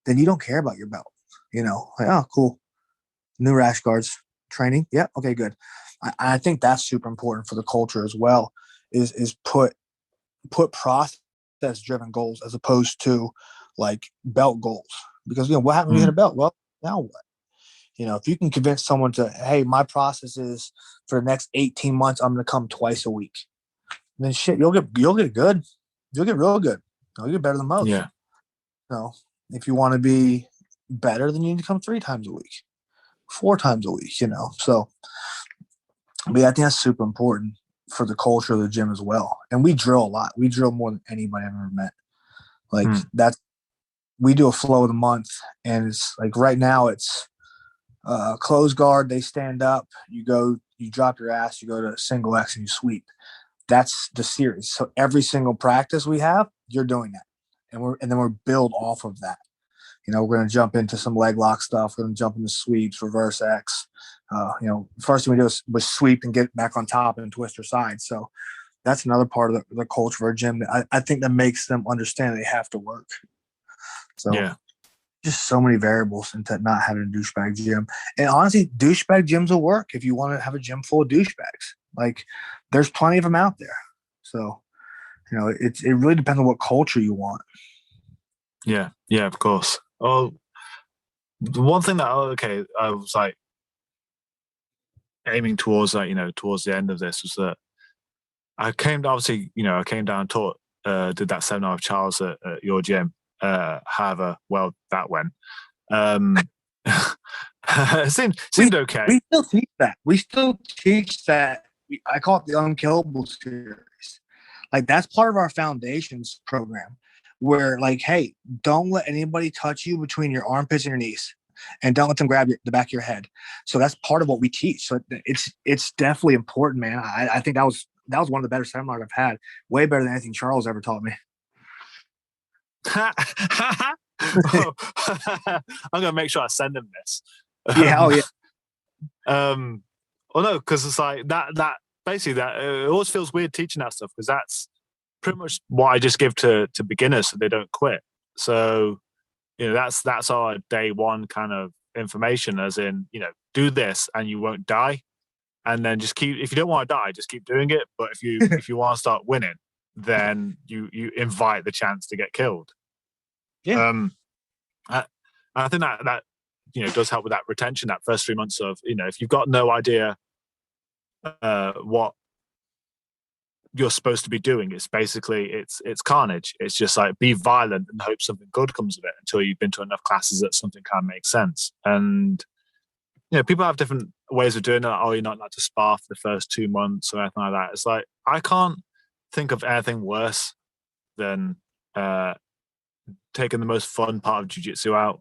then you don't care about your belt. Like, oh, cool. New rash guards training. Yeah. Okay, good. I think that's super important for the culture as well, is put process-driven goals as opposed to like belt goals. Because, what happens when you hit a belt? Well, now what? If you can convince someone to, hey, my process is for the next 18 months, I'm going to come twice a week. Then shit, you'll get good. You'll get real good. You'll get better than most. Yeah. So if you want to be better, then you need to come 3 times a week, 4 times a week, So, but yeah, I think that's super important for the culture of the gym as well. And we drill a lot. We drill more than anybody I've ever met. Like we do a flow of the month, and it's like right now it's close guard. They stand up. You drop your ass. You go to single X and you sweep. That's the series. So every single practice we have, you're doing that, and then we're build off of that. We're going to jump into some leg lock stuff. We're going to jump into sweeps, reverse X. First thing we do was sweep and get back on top and twist your side. So that's another part of the culture of our gym that I think that makes them understand they have to work. So just so many variables into not having a douchebag gym. And honestly, douchebag gyms will work if you want to have a gym full of douchebags. Like there's plenty of them out there. So, it really depends on what culture you want. Yeah, of course. Oh, the one thing that I was like aiming towards, towards the end of this was that I came down and taught, did that seminar with Charles at your gym. However, well, that went. It seemed okay. We still teach that. We still teach that. I call it the Unkillable series. Like that's part of our foundations program. Where like, hey, don't let anybody touch you between your armpits and your knees, and don't let them grab the back of your head. So that's part of what we teach. So it's definitely important, man. I think that was one of the better seminars I've had. Way better than anything Charles ever taught me. I'm gonna make sure I send him this. Yeah, oh yeah. Well, no, because it's like that basically that it always feels weird teaching that stuff because that's pretty much what I just give to beginners so they don't quit. So, that's our day one kind of information, as in, do this and you won't die. And then just if you don't want to die, just keep doing it. But if you want to start winning, then you invite the chance to get killed. Yeah. I think that does help with that retention, that first 3 months of, if you've got no idea what you're supposed to be doing, it's basically it's carnage. It's just like be violent and hope something good comes of it until you've been to enough classes that something kind of makes sense. And people have different ways of doing it. Oh, you're not allowed to spar for the first 2 months or anything like that. It's like I can't think of anything worse than taking the most fun part of jiu-jitsu out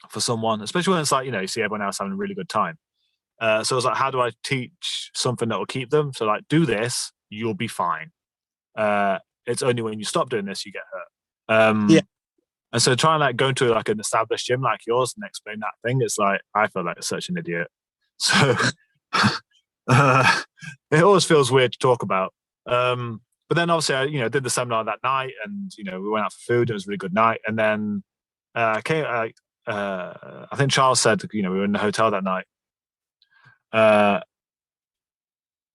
for someone, especially when it's like, you see everyone else having a really good time. So it's like, how do I teach something that will keep them? So like, do this, you'll be fine. It's only when you stop doing this, you get hurt. And so trying like go into like an established gym like yours and explain that thing, it's like, I feel like such an idiot. So it always feels weird to talk about. But then obviously I, did the seminar that night and, we went out for food. It was a really good night. And then I think Charles said, we were in the hotel that night.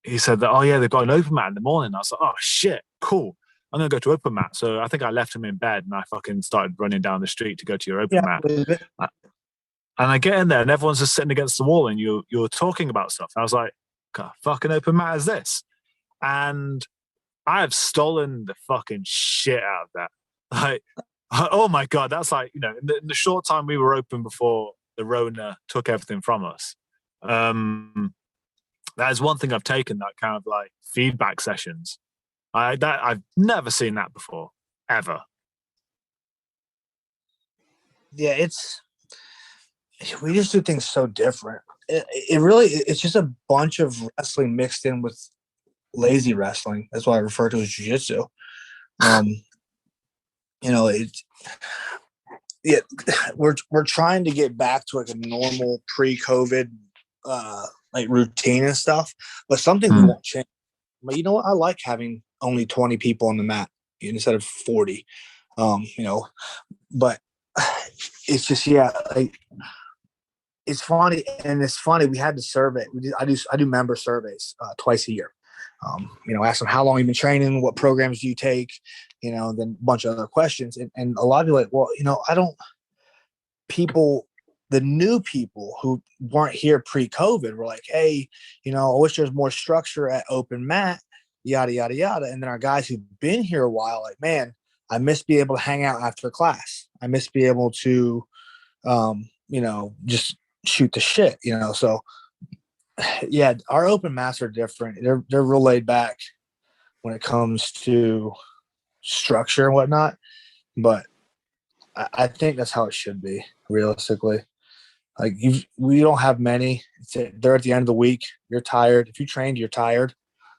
He said that, oh yeah, they've got an open mat in the morning. I was like, oh shit, cool. I'm going to go to open mat. So I think I left him in bed and I fucking started running down the street to go to your open mat. And I get in there and everyone's just sitting against the wall and you're talking about stuff. And I was like, God, fucking open mat is this? And I have stolen the fucking shit out of that. Like, oh my God, that's like, in the short time we were open before the Rona took everything from us. That is one thing I've taken, that kind of like feedback sessions. I've never seen that before, ever. Yeah, we just do things so different. It's just a bunch of wrestling mixed in with lazy wrestling. That's why I refer to it as jiu-jitsu. We're trying to get back to like a normal pre-COVID like routine and stuff, but something we won't change. But you know what? I like having only 20 people on the mat instead of 40. But it's just like it's funny, and it's funny. We had the survey. I do member surveys twice a year. Ask them how long you've been training, what programs do you take, then a bunch of other questions. And a lot of people are like, well, the new people who weren't here pre-COVID were like, hey, I wish there's more structure at open mat, yada, yada, yada. And then our guys who've been here a while, like, man, I miss being able to hang out after class. I miss being able to, just shoot the shit, So, yeah, our open mats are different. They're real laid back when it comes to structure and whatnot. But I think that's how it should be, realistically. Like we don't have many. They're at the end of the week. You're tired. If you trained, you're tired.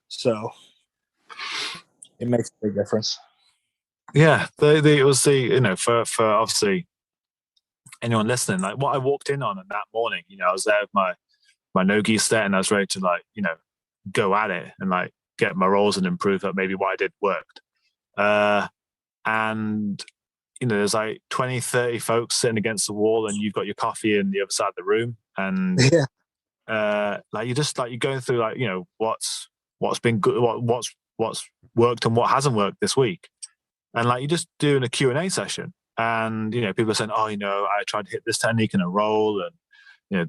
So it makes a big difference. Yeah, it was for obviously anyone listening, like what I walked in on that morning. I was there with my no-gi set and I was ready to go at it and get my rolls and improve that maybe what I did worked. And there's 20, 30 folks sitting against the wall and you've got your coffee in the other side of the room. And you're going through what's been good, what's worked and what hasn't worked this week. And you're just doing a Q&A session. And, people are saying, oh, I tried to hit this technique in a roll and,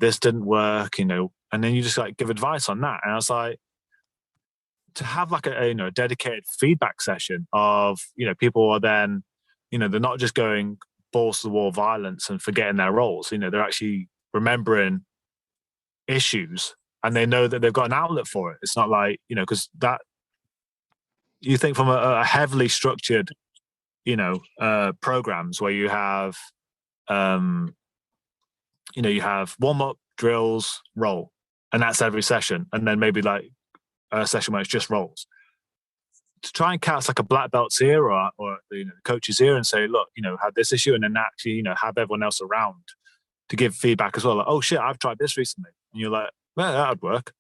this didn't work, and then you just give advice on that. And I was like, to have a dedicated feedback session of, people are then, they're not just going balls to the wall violence and forgetting their roles. They're actually remembering issues and they know that they've got an outlet for it. It's not because that you think from a heavily structured, programs where you have, you have warm up, drills, roll, and that's every session. And then maybe a session where it's just rolls. To try and catch a black belt's ear or the coach's ear and say, look, had this issue, and then actually, have everyone else around to give feedback as well. Like, oh shit, I've tried this recently. And you're like, well, that would work.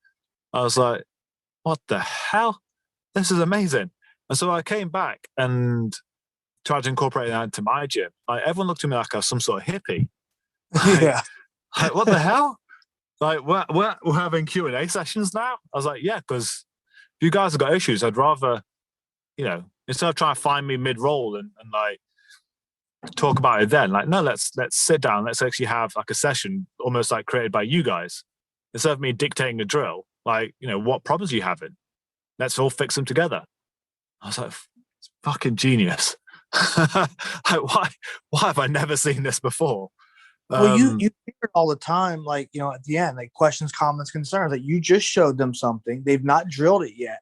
I was like, what the hell? This is amazing. And so I came back and tried to incorporate that into my gym. Everyone looked at me like I was some sort of hippie. Yeah. What the hell? We're having Q&A sessions now? I was like, yeah, because if you guys have got issues, I'd rather, instead of trying to find me mid-roll and talk about it then, no, let's sit down. Let's actually have a session almost created by you guys. Instead of me dictating a drill, what problems are you having? Let's all fix them together. I was like, it's fucking genius. Why have I never seen this before? Well, you hear it all the time, at the end, questions, comments, concerns. You just showed them something. They've not drilled it yet.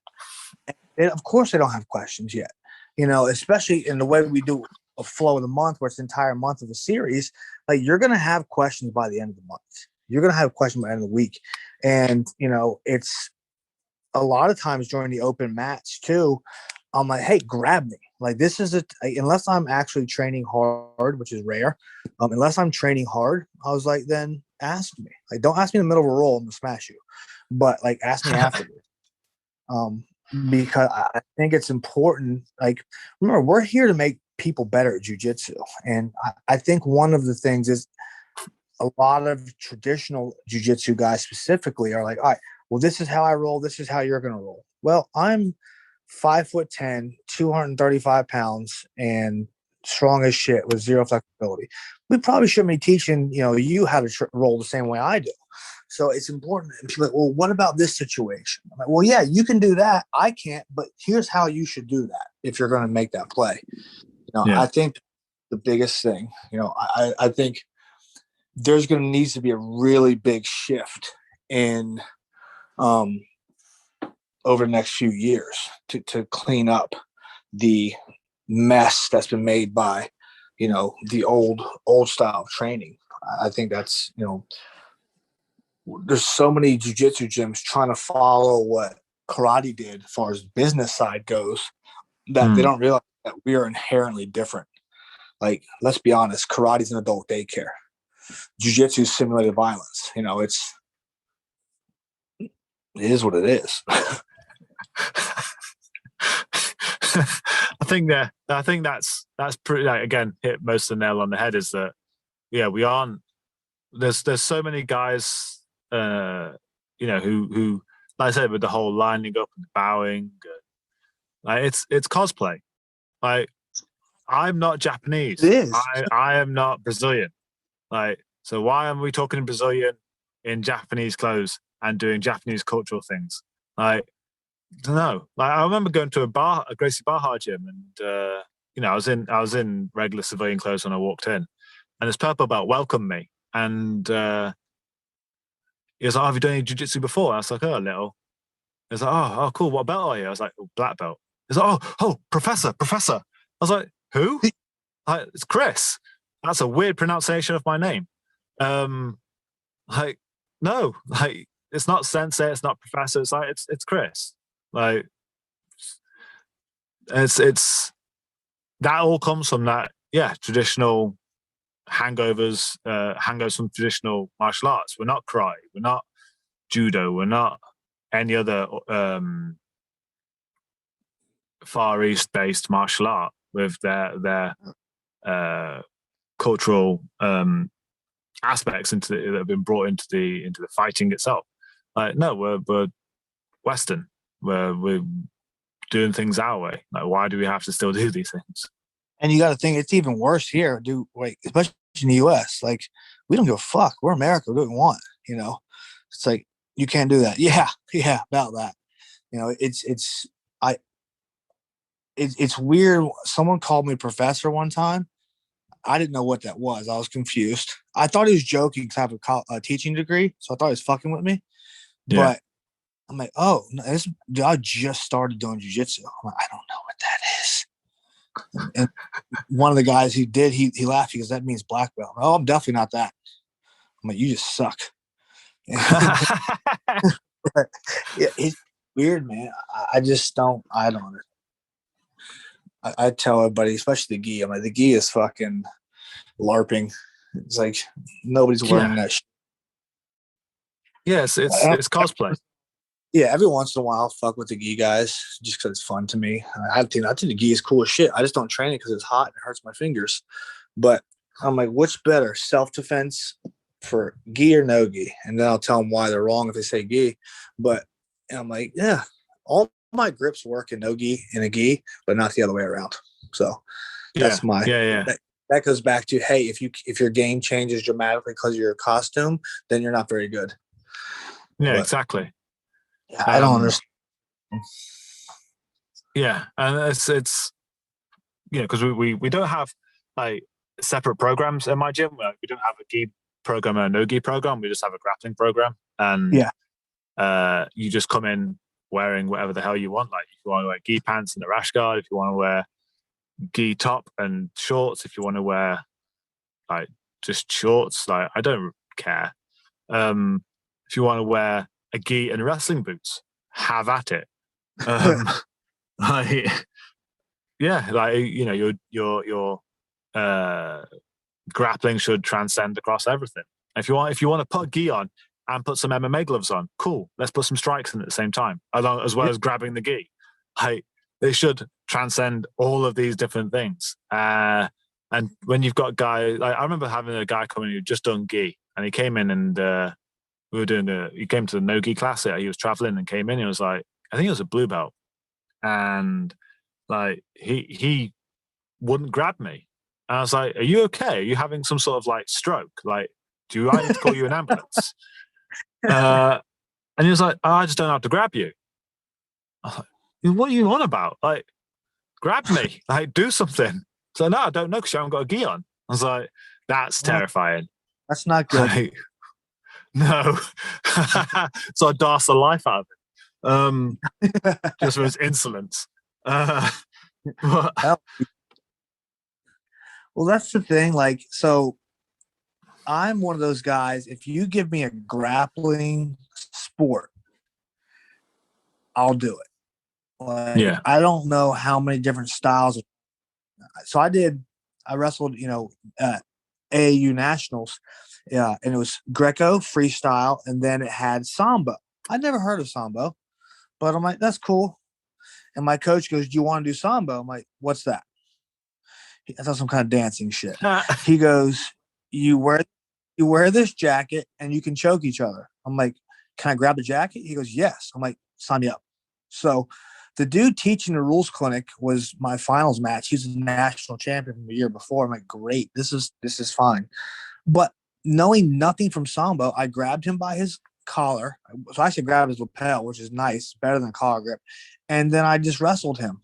And of course, they don't have questions yet. Especially in the way we do a flow of the month, where it's the entire month of the series. You're going to have questions by the end of the month. You're going to have questions by the end of the week. And, it's a lot of times during the open mats too. I'm like, hey, grab me. This is unless I'm actually training hard, which is rare. Unless I'm training hard, I was like, then ask me. Don't ask me in the middle of a roll, I'm gonna smash you. But ask me afterwards. Because I think it's important. Remember, we're here to make people better at jiu-jitsu. And I think one of the things is a lot of traditional jiu-jitsu guys specifically are like, all right, well, this is how I roll. This is how you're going to roll. Well, I'm 5'10", 235 pounds, and strong as shit with zero flexibility. We probably shouldn't be teaching, you how to roll the same way I do. So it's important. And people are like, well, what about this situation? I'm like, well, yeah, you can do that. I can't, but here's how you should do that if you're going to make that play. I think the biggest thing, I think there's going to need to be a really big shift in over the next few years to clean up the mess that's been made by, the old style of training. I think that's, there's so many jiu-jitsu gyms trying to follow what karate did as far as business side goes that they don't realize that we are inherently different. Like, let's be honest, karate's an adult daycare. Jiu-jitsu is simulated violence. It is what it is. I think that's pretty, again, hit most of the nail on the head, is that we aren't, there's so many guys who like I said, with the whole lining up and bowing, it's cosplay. Like, I'm not Japanese. It is. I am not Brazilian. Like, so why am we talking Brazilian in Japanese clothes and doing Japanese cultural things? Like, I don't know. Like, I remember going to a Gracie Barra gym, and I was in regular civilian clothes when I walked in, and this purple belt welcomed me, and he was like, have you done any jiu-jitsu before? I was like, oh, a little. He was like, oh, cool. What belt are you? I was like, oh, black belt. He's like, oh, professor. I was like, who? Like, it's Chris. That's a weird pronunciation of my name. Like, no, like, it's not sensei, it's not professor. It's like, it's Chris. Like, it's that all comes from that, traditional hangovers from traditional martial arts. We're not karate, we're not judo, we're not any other Far East based martial art with their cultural aspects that have been brought into the fighting itself. Like, no, we're Western. We're doing things our way. Like, why do we have to still do these things? And you got to think it's even worse here, especially in the U.S. Like, we don't give a fuck. We're America. We do what we want. It's like, you can't do that. Yeah, about that. It's weird. Someone called me professor one time. I didn't know what that was. I was confused. I thought he was joking because I have a teaching degree, so I thought he was fucking with me. Yeah. But I'm like, oh, I just started doing jiu-jitsu. I'm like, I don't know what that is. And one of the guys he laughed because that means black belt. Oh, I'm definitely not that. I'm like, you just suck. It's weird, man. I just don't. I don't. I tell everybody, especially the gi. I'm like, the gi is fucking LARPing. It's like nobody's wearing that shit. Yes, it's cosplay. Yeah, every once in a while, I'll fuck with the gi guys just because it's fun to me. I think the gi is cool as shit. I just don't train it because it's hot and it hurts my fingers. But I'm like, what's better, self-defense for gi or no gi? And then I'll tell them why they're wrong if they say gi. But I'm like, yeah, all my grips work in no gi and a gi, but not the other way around. So that's that goes back to, hey, if your game changes dramatically because of your costume, then you're not very good. Yeah, but, exactly. I don't understand. Yeah, and it's because we don't have like separate programs in my gym. We don't have a gi program and a no gi program. We just have a grappling program, and you just come in wearing whatever the hell you want. Like, if you want to wear gi pants and a rash guard, if you want to wear gi top and shorts, if you want to wear like just shorts, like, I don't care. If you want to wear a gi and wrestling boots, have at it. Your grappling should transcend across everything. If you want to put a gi on and put some MMA gloves on, cool. Let's put some strikes in at the same time, as well as grabbing the gi. Like, they should transcend all of these different things. And when you've got guys, like, I remember having a guy coming who'd just done gi, and he came in and he came to the no gi class. He was traveling and came in. He was like, I think it was a blue belt. and like he wouldn't grab me. And I was like, "Are you okay? Are you having some sort of like stroke? Like, do I need to call you an ambulance?" And he was like, "Oh, I just don't know how to grab you." I was like, "What are you on about? Like, grab me, like do something." So no, I don't know because you haven't got a gi on. I was like, "That's terrifying." That's not good. Like, no. So I danced the life out of it, just for his insolence. But, Well, that's the thing. Like, so I'm one of those guys. If you give me a grappling sport, I'll do it. Like, yeah, I don't know how many different styles. So I wrestled, AAU nationals. Yeah. And it was Greco freestyle. And then it had Sambo. I'd never heard of Sambo, but I'm like, that's cool. And my coach goes, "Do you want to do Sambo?" I'm like, "What's that?" I thought some kind of dancing shit. He goes, you wear this jacket and you can choke each other. I'm like, "Can I grab the jacket?" He goes, "Yes." I'm like, "Sign me up." So the dude teaching the rules clinic was my finals match. He's a national champion from the year before. I'm like, great, this is fine. But knowing nothing from Sambo, I grabbed him by his collar. So I actually grabbed his lapel, which is nice, better than collar grip. And then I just wrestled him.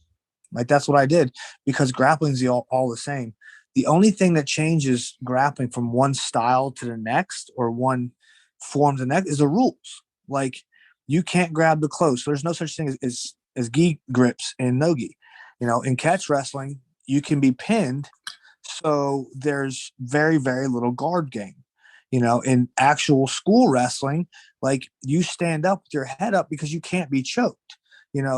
Like, that's what I did, because grappling's all the same. The only thing that changes grappling from one style to the next, or one form to the next, is the rules. Like, you can't grab the close. So there's no such thing as gi grips and no gi. In catch wrestling, you can be pinned, so there's very, very little guard game. In actual school wrestling, like, you stand up with your head up because you can't be choked.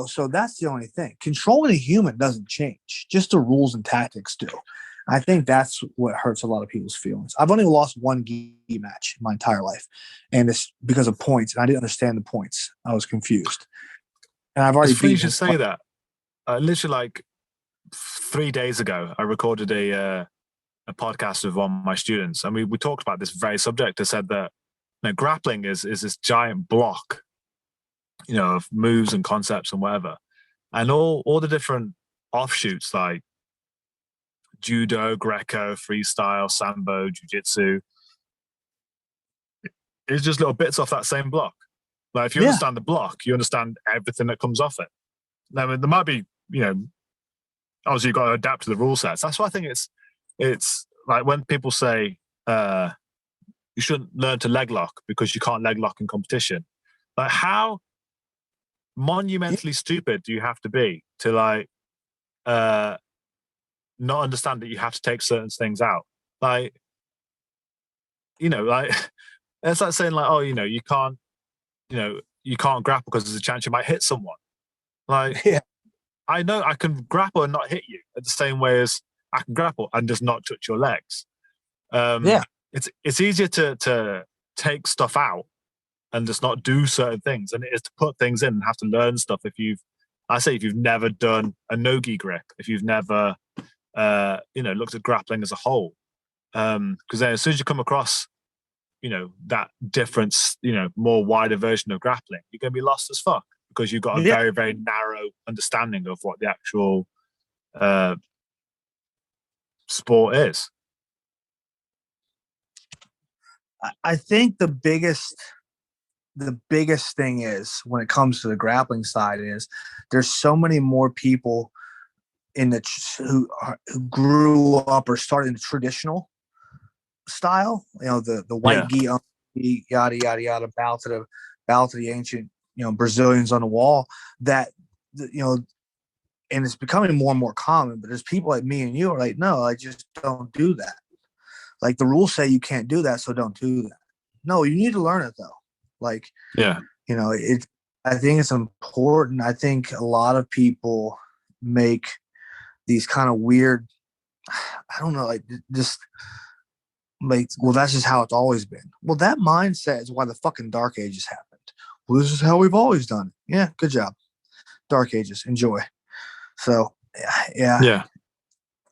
So that's the only thing. Controlling a human doesn't change, just the rules and tactics do. I think that's what hurts a lot of people's feelings. I've only lost one gi match in my entire life, and it's because of points, and I didn't understand the points. I was confused, and I've already it's funny you beaten. should say that. Literally, like 3 days ago, I recorded a podcast with one of my students, and we talked about this very subject. I said that grappling is this giant block, of moves and concepts and whatever, and all the different offshoots like judo, Greco, freestyle, sambo, jiu-jitsu. It's just little bits off that same block. Like, if you understand the block, you understand everything that comes off it. Now, there might be, obviously you've got to adapt to the rule sets. That's why I think it's like when people say you shouldn't learn to leg lock because you can't leg lock in competition. Like, how monumentally stupid do you have to be to not understand that you have to take certain things out? Like, like it's like saying, like, oh, you can't grapple because there's a chance you might hit someone. Like, Yeah. I know I can grapple and not hit you at the same way as I can grapple and just not touch your legs. It's easier to take stuff out and just not do certain things, and it is to put things in and have to learn stuff. If you've never done a no-gi grip, if you've never looked at grappling as a whole, because then as soon as you come across that difference, more wider version of grappling, you're going to be lost as fuck, because you've got a very, very narrow understanding of what the actual sport is. I think the biggest thing is, when it comes to the grappling side, is there's so many more people who grew up or started in the traditional style, the white gi, yada yada yada, bow to the ancient, Brazilians on the wall, that and it's becoming more and more common. But there's people like me and you are like, no, I just don't do that. Like, the rules say you can't do that, so don't do that. No, you need to learn it though. Like, I think it's important. I think a lot of people make these kind of weird, I don't know, like, just like, well, that's just how it's always been. Well, that mindset is why the fucking Dark Ages happened. Well, this is how we've always done it. Yeah, good job. Dark Ages, enjoy. So, yeah.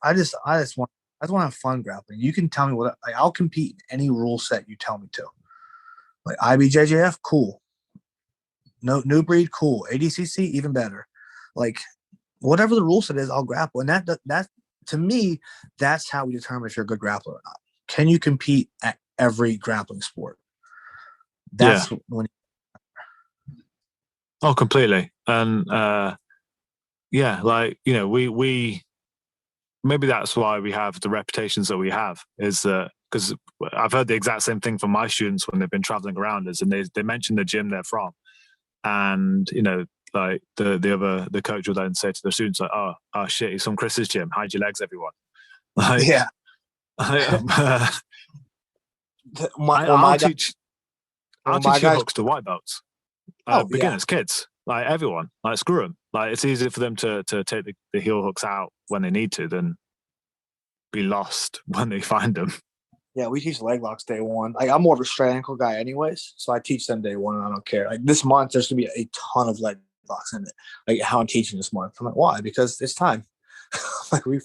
I just want to have fun grappling. You can tell me what, I'll compete in any rule set you tell me to. Like, IBJJF, cool. No, new breed, cool. ADCC, even better. Like, whatever the rule set is, I'll grapple. And that to me, that's how we determine if you're a good grappler or not. Can you compete at every grappling sport? That's when. Oh, completely. And like, we maybe that's why we have the reputations that we have, is because I've heard the exact same thing from my students when they've been traveling around us, and they mention the gym they're from, and like the coach will then say to the students like, oh shit, he's from Chris's gym, hide your legs, everyone. Like, Yeah. I'll teach heel hooks to white belts, beginners, kids, like everyone. Like, screw them. Like, it's easier for them to take the heel hooks out when they need to than be lost when they find them. Yeah, we teach leg locks day one. Like, I'm more of a straight ankle guy anyways, so I teach them day one and I don't care. Like, this month there's gonna be a ton of leg locks in it. Like, how I'm teaching this month. I'm like, why? Because it's time. Like, I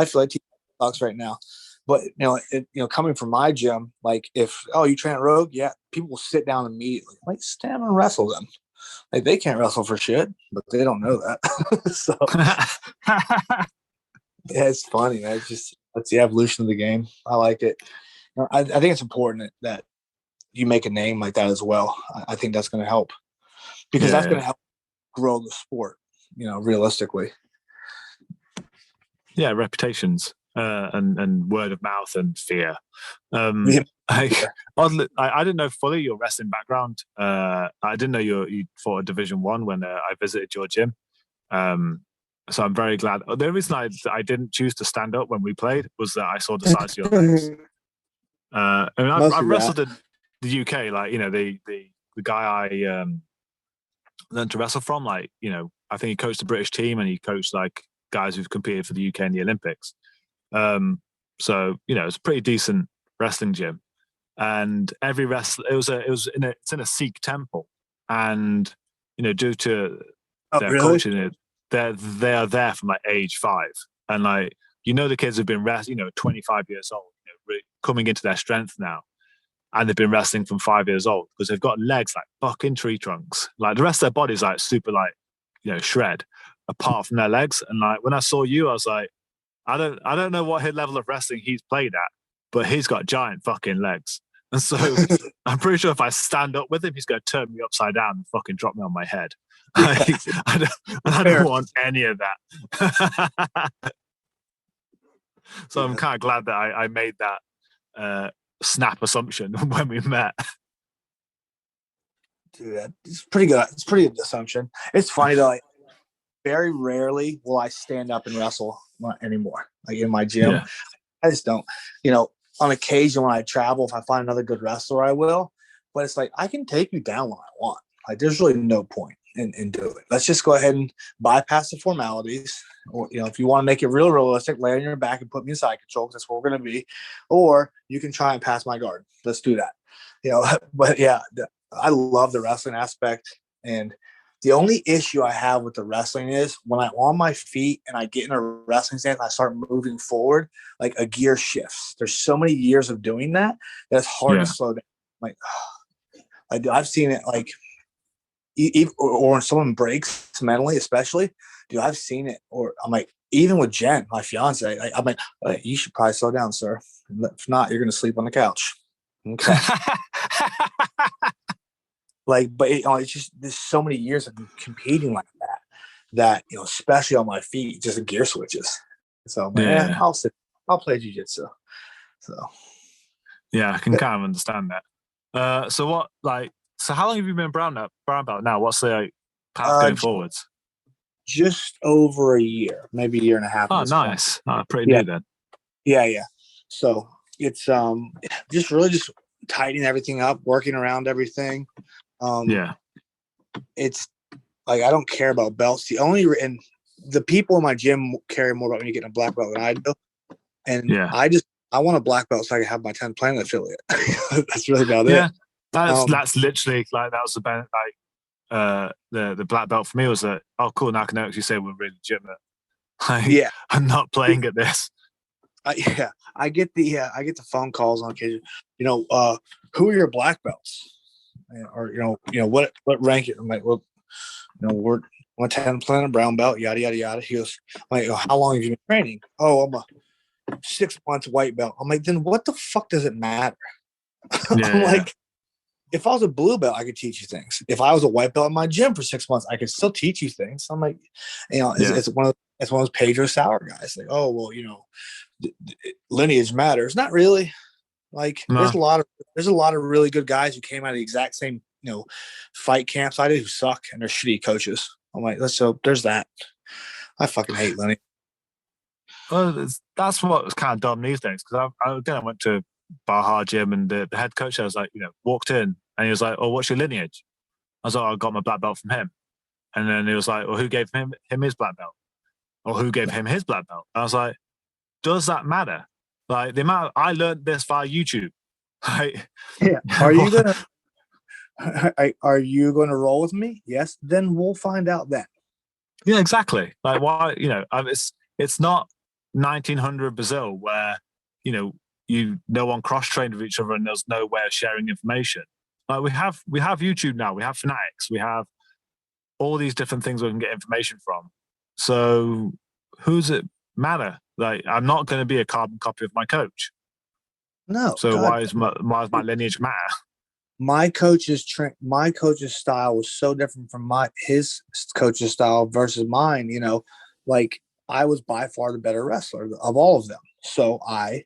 feel like teaching leg locks right now. But coming from my gym, like, if you train at Rogue, yeah, people will sit down immediately. Like, stand and wrestle them. Like, they can't wrestle for shit, but they don't know that. So yeah, it's funny, man. That's the evolution of the game. I like it. I think it's important that you make a name like that as well. I think that's going to help, because that's going to help grow the sport, realistically. Yeah, reputations. And word of mouth and fear. I didn't know fully your wrestling background. I didn't know you fought at Division 1 when I visited your gym. So I'm very glad. The only reason I didn't choose to stand up when we played was that I saw the size of your legs. I mean, I've wrestled in the UK. Like, the guy I learned to wrestle from, like, I think he coached the British team and he coached like guys who've competed for the UK in the Olympics. So it's a pretty decent wrestling gym, and every wrestler it's in a Sikh temple, and due to their culture, they are there from like age 5, and like the kids have been 25 years old, coming into their strength now, and they've been wrestling from 5 years old because they've got legs like fucking tree trunks. Like, the rest of their body's like super, like, shred apart from their legs. And like, when I saw you, I was like, I don't know what level of wrestling he's played at, but he's got giant fucking legs. And so I'm pretty sure if I stand up with him, he's going to turn me upside down and fucking drop me on my head. I don't want any of that. So I'm kind of glad that I made that snap assumption when we met. Dude, it's pretty good. It's a pretty good assumption. It's funny though. Like, very rarely will I stand up and wrestle anymore. Like, in my gym, I just don't. On occasion when I travel, if I find another good wrestler, I will. But it's like, I can take you down when I want. Like, there's really no point in doing it. Let's just go ahead and bypass the formalities. Or, if you want to make it real realistic, lay on your back and put me in side control, because that's what we're going to be. Or you can try and pass my guard. Let's do that. But yeah, I love the wrestling aspect. And the only issue I have with the wrestling is when I'm on my feet and I get in a wrestling stance, I start moving forward, like a gear shifts. There's so many years of doing that it's hard to slow down. Like, I've seen it, like, or when someone breaks mentally, especially, dude, I've seen it. Or I'm like, even with Jen, my fiance, I'm like, you should probably slow down, sir. If not, you're going to sleep on the couch. Okay. Like, but it's just, there's so many years of competing like that, especially on my feet, just gear switches. So, man, I'll play jiu-jitsu. So, yeah, I can kind of understand that. So how long have you been brown belt now? What's the path going forwards? Just over a year, maybe a year and a half. Oh, nice. Pretty new then. Yeah. So it's just tightening everything up, working around everything. It's like, I don't care about belts. And the people in my gym care more about me getting a black belt than I do. And I want a black belt so I can have my 10 Planet affiliate. That's really about it. That's literally, like, that was the black belt for me, was that, oh cool, now I can actually say we're really legitimate. I'm not playing at this. I get the phone calls on occasion. Who are your black belts? Or what rank? I'm like, well, we're I'm a 10 planet brown belt, yada, yada, yada. He goes, I'm like, oh, how long have you been training? Oh, I'm a 6 months white belt. I'm like, then what the fuck does it matter? I'm like, if I was a blue belt, I could teach you things. If I was a white belt in my gym for 6 months, I could still teach you things. I'm like, it's one of those Pedro Sauer guys. Like, oh, well, lineage matters. Not really. Like, there's a lot of really good guys who came out of the exact same, fight camps I did who suck and they're shitty coaches. I'm like, so there's that. I fucking hate lineage. Well, that's what's kind of dumb these days. Because I went to Baja Gym and the head coach, I was like, walked in and he was like, oh, what's your lineage? I was like, I got my black belt from him. And then he was like, well, who gave him his black belt? Or who gave him his black belt? And I was like, does that matter? Like, the amount I learned this via YouTube. Like, yeah. Are you gonna roll with me? Yes. Then we'll find out then. Yeah, exactly. Like, why? It's not 1900 Brazil where no one cross-trained with each other and there's no way of sharing information. Like, we have YouTube now. We have Fanatics. We have all these different things we can get information from. So who's it matter? Like, I'm not going to be a carbon copy of my coach. No. So why does my lineage matter? My coach's style was so different from his coach's style versus mine. Like, I was by far the better wrestler of all of them. So I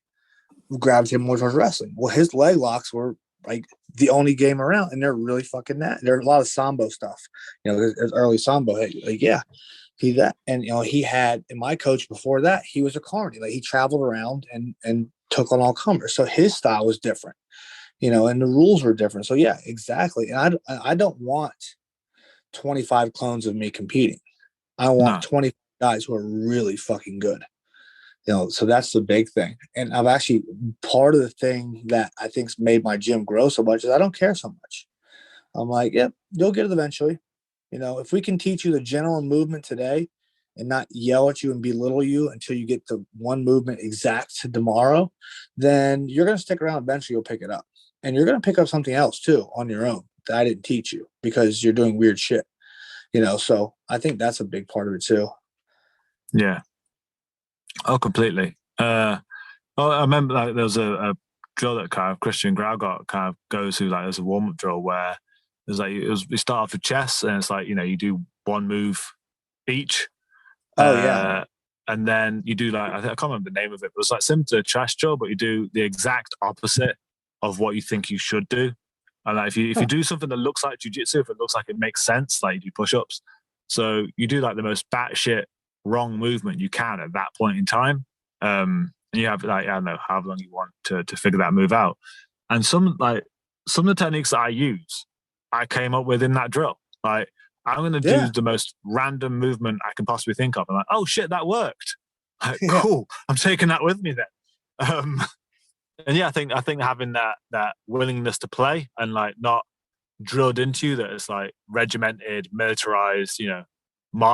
gravitated more towards wrestling. Well, his leg locks were like the only game around, and they're really fucking that. There's a lot of sambo stuff. There's early sambo. Like, yeah, he that, and he had. And my coach before that, he was a carny. Like, he traveled around and took on all comers. So his style was different. And the rules were different. So yeah, exactly. And I don't want 25 clones of me competing. I want 20 guys who are really fucking good. So that's the big thing. And I've actually, part of the thing that I think's made my gym grow so much is I don't care so much. I'm like, yep, you'll get it eventually. If we can teach you the general movement today and not yell at you and belittle you until you get the one movement exact tomorrow, then you're going to stick around. Eventually you'll pick it up. And you're going to pick up something else too on your own that I didn't teach you because you're doing weird shit. So I think that's a big part of it too. Yeah. Oh, completely. I remember there was a drill that kind of Christian Grau kind of goes through, like, there's a warm-up drill where there's like, we start off with chest and it's like, you do one move each. Oh, yeah. And then you do I can't remember the name of it, but it's like similar to a chest drill, but you do the exact opposite of what you think you should do. And like, if you do something that looks like jiu-jitsu, if it looks like it makes sense, like you do push-ups. So you do like the most batshit wrong movement you can at that point in time. And you have I don't know how long you want to figure that move out. And some of the techniques that I use, I came up with in that drill. Like, I'm going to do the most random movement I can possibly think of. I'm like, oh shit, that worked. Like, cool. I'm taking that with me then. And yeah, I think having that willingness to play and like not drilled into you that it's like regimented, militarized,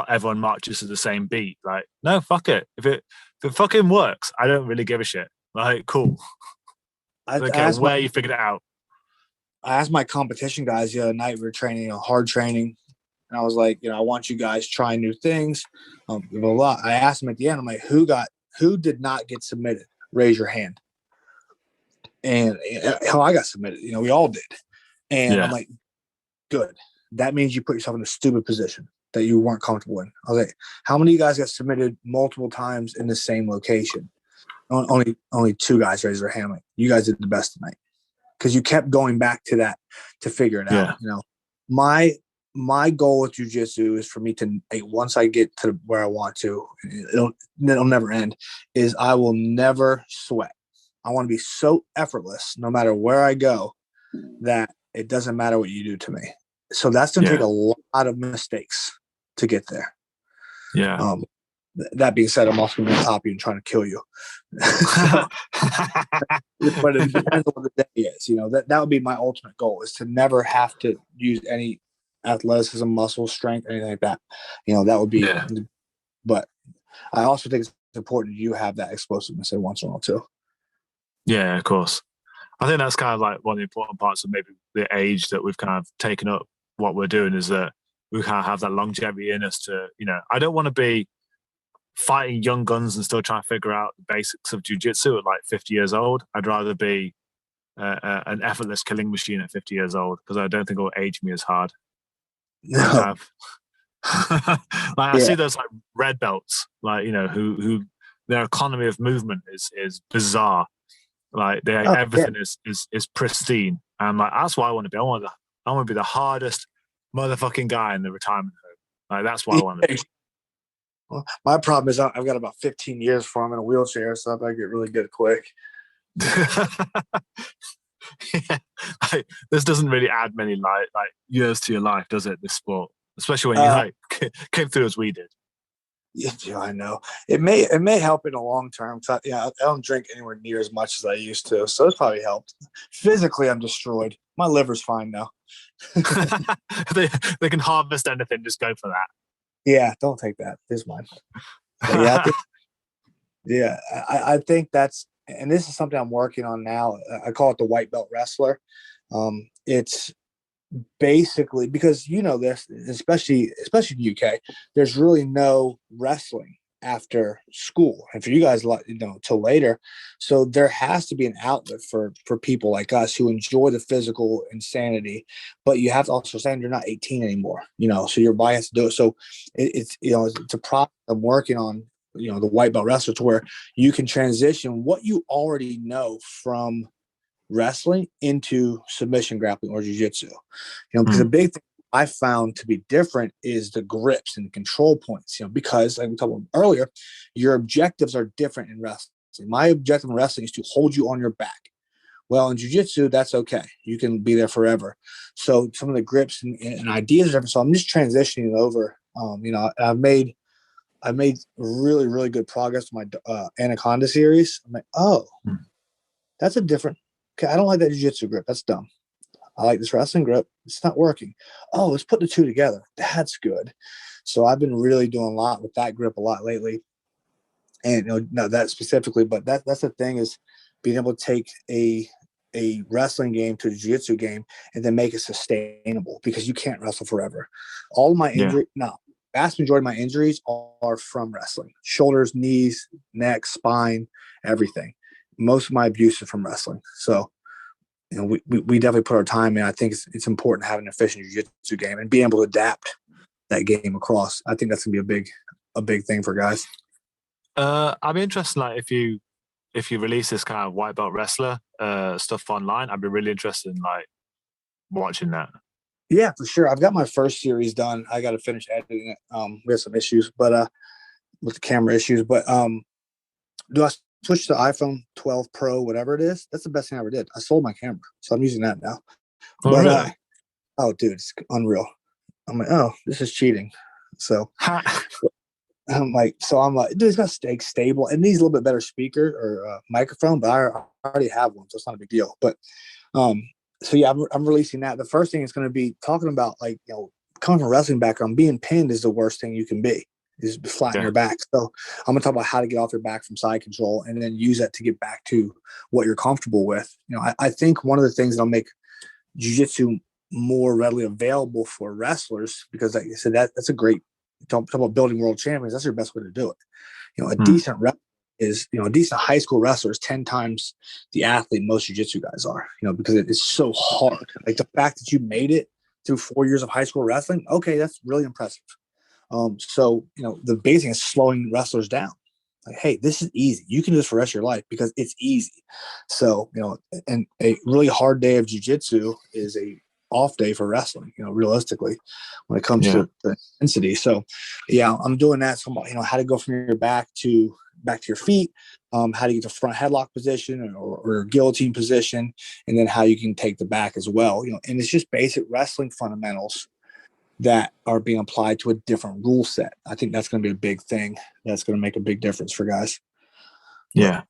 everyone marches to the same beat. Like, no, fuck it. If it fucking works, I don't really give a shit. Like, cool. I don't care where you figured it out. I asked my competition guys the other night, we were training, hard training. And I was like, I want you guys trying new things. Blah, blah, blah. I asked them at the end, I'm like, who did not get submitted? Raise your hand. And hell, I got submitted. We all did. And I'm like, good. That means you put yourself in a stupid position that you weren't comfortable in. I was like, how many of you guys got submitted multiple times in the same location? Only 2 guys raised their hand. I'm like, you guys did the best tonight. Because you kept going back to that to figure it out. My goal with jiu-jitsu is for me to, once I get to where I want to, it'll never end, is I will never sweat. I want to be so effortless no matter where I go that it doesn't matter what you do to me. So that's going to take a lot of mistakes to get there. Yeah. That being said, I'm also going to top you and trying to kill you. But it depends on what the day is. That would be my ultimate goal, is to never have to use any athleticism, muscle, strength, anything like that. That would be. Yeah. But I also think it's important you have that explosiveness every once in a while too. Yeah, of course. I think that's kind of like one of the important parts of maybe the age that we've kind of taken up what we're doing, is that we kind of have that longevity in us to, I don't want to be fighting young guns and still trying to figure out the basics of jiu-jitsu at like 50 years old. I'd rather be an effortless killing machine at 50 years old, because I don't think it will age me as hard. No. I see those like red belts, like, who their economy of movement is bizarre. Like everything is pristine. And like, that's what I want to be. I want to be the hardest motherfucking guy in the retirement home. Like, that's what I want to be. Well, my problem is I've got about 15 years before I'm in a wheelchair, so I better get really good quick. This doesn't really add many like years to your life, does it? This sport, especially when you came through as we did. Yeah, I know. It may help in the long term. I don't drink anywhere near as much as I used to, so it's probably helped. Physically, I'm destroyed. My liver's fine now. They can harvest anything. Just go for that. Yeah, don't take that. This is mine. But I think that's, and this is something I'm working on now. I call it the white belt wrestler. It's basically, because this, especially in the UK, there's really no wrestling after school, and for you guys, till later. So there has to be an outlet for people like us who enjoy the physical insanity, but you have to also say you're not 18 anymore, so your body has to do it. So it's a process I'm working on, the white belt wrestler, to where you can transition what you already know from wrestling into submission grappling or jiu-jitsu, because the big thing I found to be different is the grips and control points, because like we talked about earlier, your objectives are different in wrestling. My objective in wrestling is to hold you on your back. Well, in jiu-jitsu, that's okay. You can be there forever. So some of the grips and ideas are different. So I'm just transitioning over. I've made really, really good progress with my Anaconda series. I'm like, that's a different. Okay, I don't like that jiu-jitsu grip. That's dumb. I like this wrestling grip. It's not working. Oh, let's put the two together. That's good. So I've been really doing a lot with that grip a lot lately. And not that specifically, but that's the thing, is being able to take a wrestling game to a jiu-jitsu game and then make it sustainable, because you can't wrestle forever. All of my vast majority of my injuries are from wrestling. Shoulders, knees, neck, spine, everything. Most of my abuse is from wrestling. So, we definitely put our time in. I think it's important to have an efficient jiu-jitsu game and being able to adapt that game across. I think that's gonna be a big thing for guys. I'd be interested, like, if you release this kind of white belt wrestler stuff online, I'd be really interested in like watching that. Yeah, for sure. I've got my first series done. I got to finish editing it. We have some issues, but with the camera issues. But do I switch to iPhone 12 Pro, whatever it is? That's the best thing I ever did. I sold my camera, so I'm using that now. Oh, but, really? Oh, dude, it's unreal. I'm like, oh, this is cheating. So I'm like, dude, it's got to stay stable. It needs a little bit better speaker or microphone, but I already have one, so it's not a big deal. But so yeah, I'm releasing that. The first thing is going to be talking about, like, coming from a wrestling background, being pinned is the worst thing you can be, is flatten your back. So I'm going to talk about how to get off your back from side control and then use that to get back to what you're comfortable with. I think one of the things that'll make jiu-jitsu more readily available for wrestlers, because like I said, that's a great, talk about building world champions. That's your best way to do it. A decent rep is, a decent high school wrestler is 10 times the athlete most jiu-jitsu guys are, because it's so hard. Like, the fact that you made it through 4 years of high school wrestling, okay, that's really impressive. So, the big thing is slowing wrestlers down. Like, hey, this is easy. You can do this for the rest of your life because it's easy. So, and a really hard day of jiu-jitsu is a off day for wrestling, realistically, when it comes to the intensity. So yeah, I'm doing that. So, how to go from your back to your feet, how to get to front headlock position or guillotine position, and then how you can take the back as well. And it's just basic wrestling fundamentals that are being applied to a different rule set. I think that's going to be a big thing. That's going to make a big difference for guys. Yeah.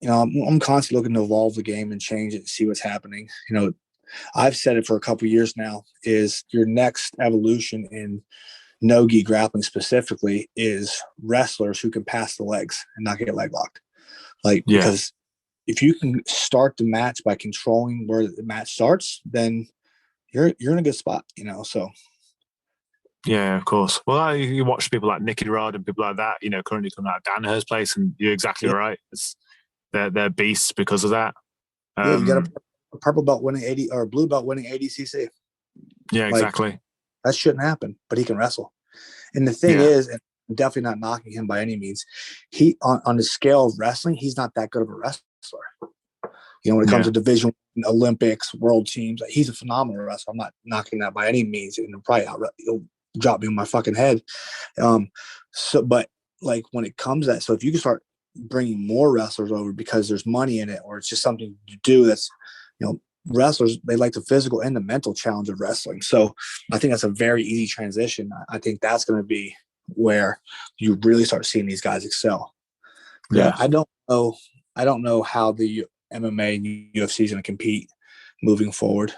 I'm constantly looking to evolve the game and change it and see what's happening. I've said it for a couple of years now, is your next evolution in no-gi grappling specifically is wrestlers who can pass the legs and not get leg locked. Because if you can start the match by controlling where the match starts, then you're in a good spot, so. Yeah, of course. Well, you watch people like Nicky Rod and people like that, currently coming out of Danaher's place, and you're exactly Yeah, right. They're beasts because of that. yeah, you got Um, a purple belt winning 80 or a blue belt winning ADCC. yeah, Like exactly. that shouldn't happen, but he can wrestle. And the thing Yeah, is, and I'm definitely not knocking him by any means. He on the scale of wrestling, he's not that good of a wrestler. When it comes yeah, to division, Olympics, world teams, he's a phenomenal wrestler. I'm not knocking that by any means, and he'll drop me on my fucking head. But like when it comes to that, so if you can start bringing more wrestlers over because there's money in it, or it's just something to do that's, wrestlers, they like the physical and the mental challenge of wrestling. So I think that's a very easy transition. I think that's going to be where you really start seeing these guys excel. yeah. I don't know. I don't know how the MMA and UFC is going to compete moving forward.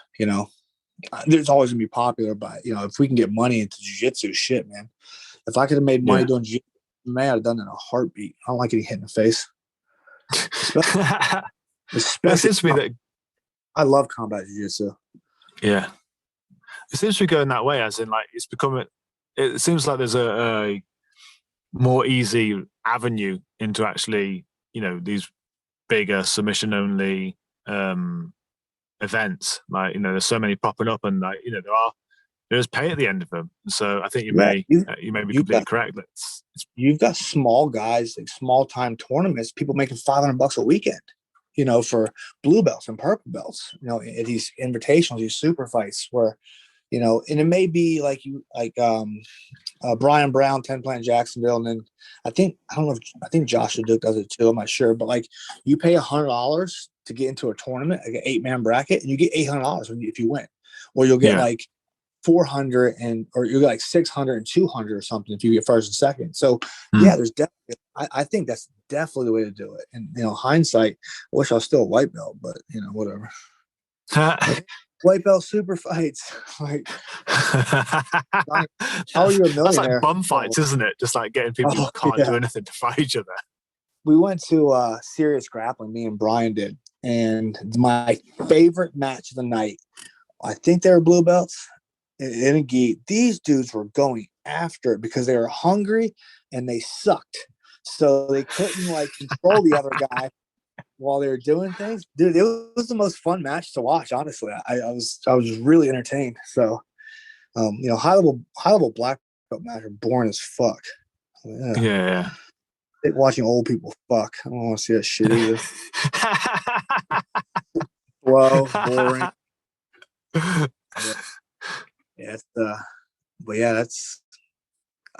There's always going to be popular, but if we can get money into jiu-jitsu, shit, man. If I could have made money Yeah. doing jiu-jitsu, I'd have done it in a heartbeat. I don't like getting hit in the face. It seems to be that. I love combat jiu-jitsu. Yeah, it seems to be going that way. As in, like, it's becoming. It seems like there's a more easy avenue into actually, these bigger submission only events. Like, there's so many popping up, and like, there's pay at the end of them. So I think you may be completely correct. You've got small guys, like small time tournaments, people making $500 a weekend, for blue belts and purple belts, at these invitationals, these super fights where, and it may be like Brian Brown, 10 Plant Jacksonville. And then I think Joshua Duke does it too. I'm not sure, but like you pay $100 to get into a tournament, like an 8-man bracket, and you get $800 if you win, or you'll get like 400 or you get like 600 and 200 or something if you get first and second. So yeah, there's definitely, I think that's definitely the way to do it. And hindsight, I wish I was still a white belt, but whatever. White belt super fights. Like, how are you a millionaire? That's like bum fights, isn't it? Just like getting people who can't do anything to fight each other. We went to Serious Grappling, me and Brian did, and my favorite match of the night, I think they were blue belts in a gi. These dudes were going after it because they were hungry and they sucked, so they couldn't like control the other guy while they were doing things. Dude, it was the most fun match to watch. Honestly, I was really entertained. So, high level black belt match are boring as fuck. Yeah. Watching old people fuck. I don't want to see that shit either. Slow, boring.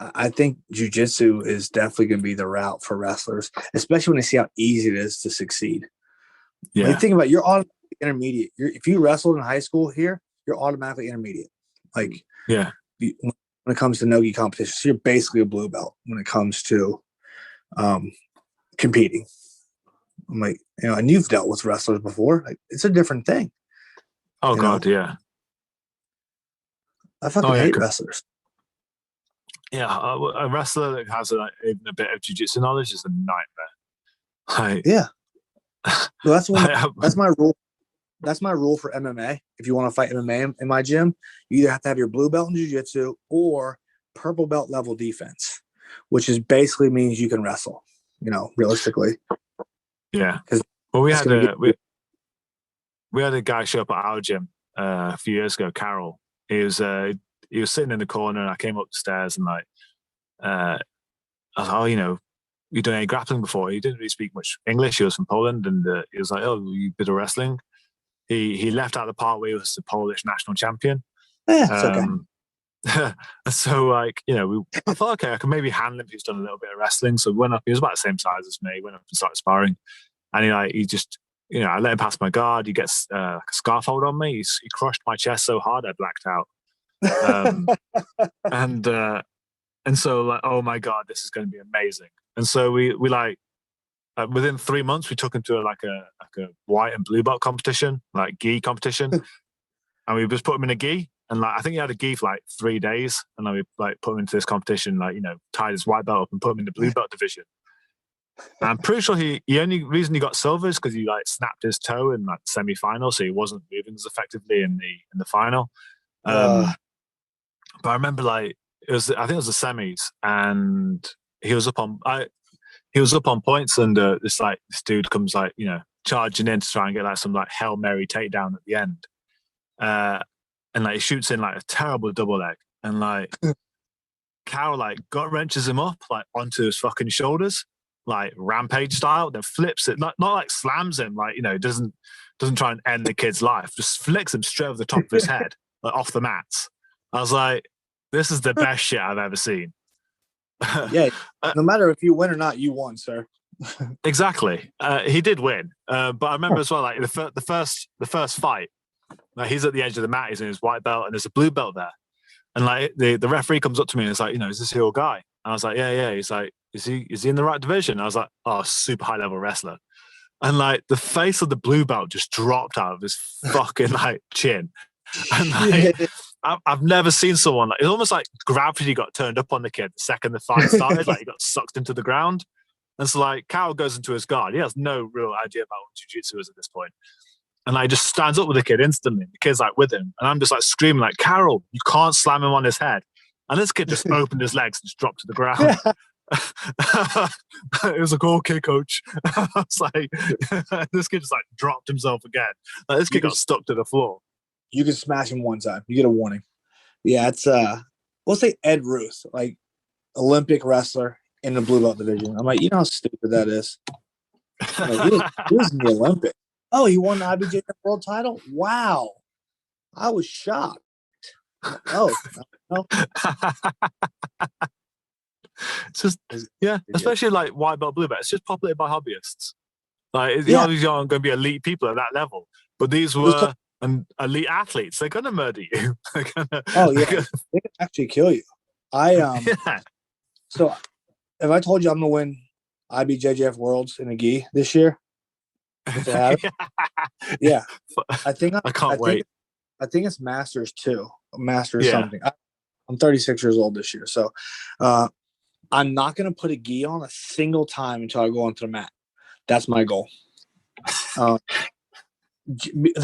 I think jiu-jitsu is definitely going to be the route for wrestlers, especially when they see how easy it is to succeed. Yeah. When you think about it, you're automatically intermediate. If you wrestled in high school here, you're automatically intermediate. Like, when it comes to no-gi competition, so you're basically a blue belt when it comes to competing. I'm like, and you've dealt with wrestlers before. Like, it's a different thing. Oh God, yeah. I fucking hate wrestlers. Yeah, a wrestler that has even a bit of jiu-jitsu knowledge is a nightmare. Well, that's my rule. That's my rule for MMA. If you want to fight MMA in my gym, you either have to have your blue belt in jiu-jitsu or purple belt level defense, which is basically means you can wrestle. Realistically. Yeah. Well, we had a guy show up at our gym a few years ago, Carol. He was sitting in the corner, and I came up the stairs and I was like, you done any grappling before? He didn't really speak much English. He was from Poland, and he was like, oh, you bit of wrestling. He left out the part where he was the Polish national champion. Yeah, it's okay. So I thought, okay, I can maybe handle him. He's done a little bit of wrestling. So we went up. He was about the same size as me. Went up and started sparring, and he just, I let him pass my guard. He gets a scarf hold on me. He crushed my chest so hard I blacked out. And so like, oh my God, this is going to be amazing. And so we within 3 months we took him to a white and blue belt competition, like gi competition, and we just put him in a gi. And like, I think he had a gi for like 3 days, and then we like put him into this competition, like, tied his white belt up and put him in the blue belt division. And I'm pretty sure the only reason he got silver is because he like snapped his toe in like semi-final, so he wasn't moving as effectively in the final. But I remember like I think it was the semis, and he was up on points, and this dude comes charging in to try and get some Hail Mary takedown at the end, and he shoots in a terrible double leg, and Carol gut wrenches him up onto his fucking shoulders, rampage style, then flips it, not slams him, doesn't try and end the kid's life, just flicks him straight over the top of his head, off the mats. I was like, this is the best shit I've ever seen. Yeah, no matter if you win or not, you won, sir. Exactly. He did win, but I remember as well, the first fight, he's at the edge of the mat, he's in his white belt, and there's a blue belt there, and the referee comes up to me and is like, is this your guy? And I was like, yeah. He's like, is he in the right division? I was like, oh, super high level wrestler. And the face of the blue belt just dropped out of his fucking chin. And I've never seen someone it's almost like gravity got turned up on the kid the second the fight started. He got sucked into the ground. And so Carol goes into his guard. He has no real idea about what jiu-jitsu is at this point. And he just stands up with the kid instantly. The kid's with him. And I'm just screaming Carol, you can't slam him on his head. And this kid just opened his legs and just dropped to the ground. It was okay, coach. I was this kid just dropped himself again. This kid got stuck to the floor. You can smash him one time. You get a warning. Yeah, it's we'll say Ed Ruth, Olympic wrestler in the blue belt division. I'm you know how stupid that is. He was in the Olympic. Oh, he won the IBJJF world title? Wow. I was shocked. Oh, no. It's just, especially white belt, blue belt. It's just populated by hobbyists. These aren't going to be elite people at that level, but these were elite athletes. They're going to murder you. They can actually kill you. So, if I told you I'm going to win IBJJF Worlds in a gi this year, yeah, I can't wait. I think it's Masters too. Masters something. I'm 36 years old this year, so I'm not going to put a gi on a single time until I go onto the mat. That's my goal. They'll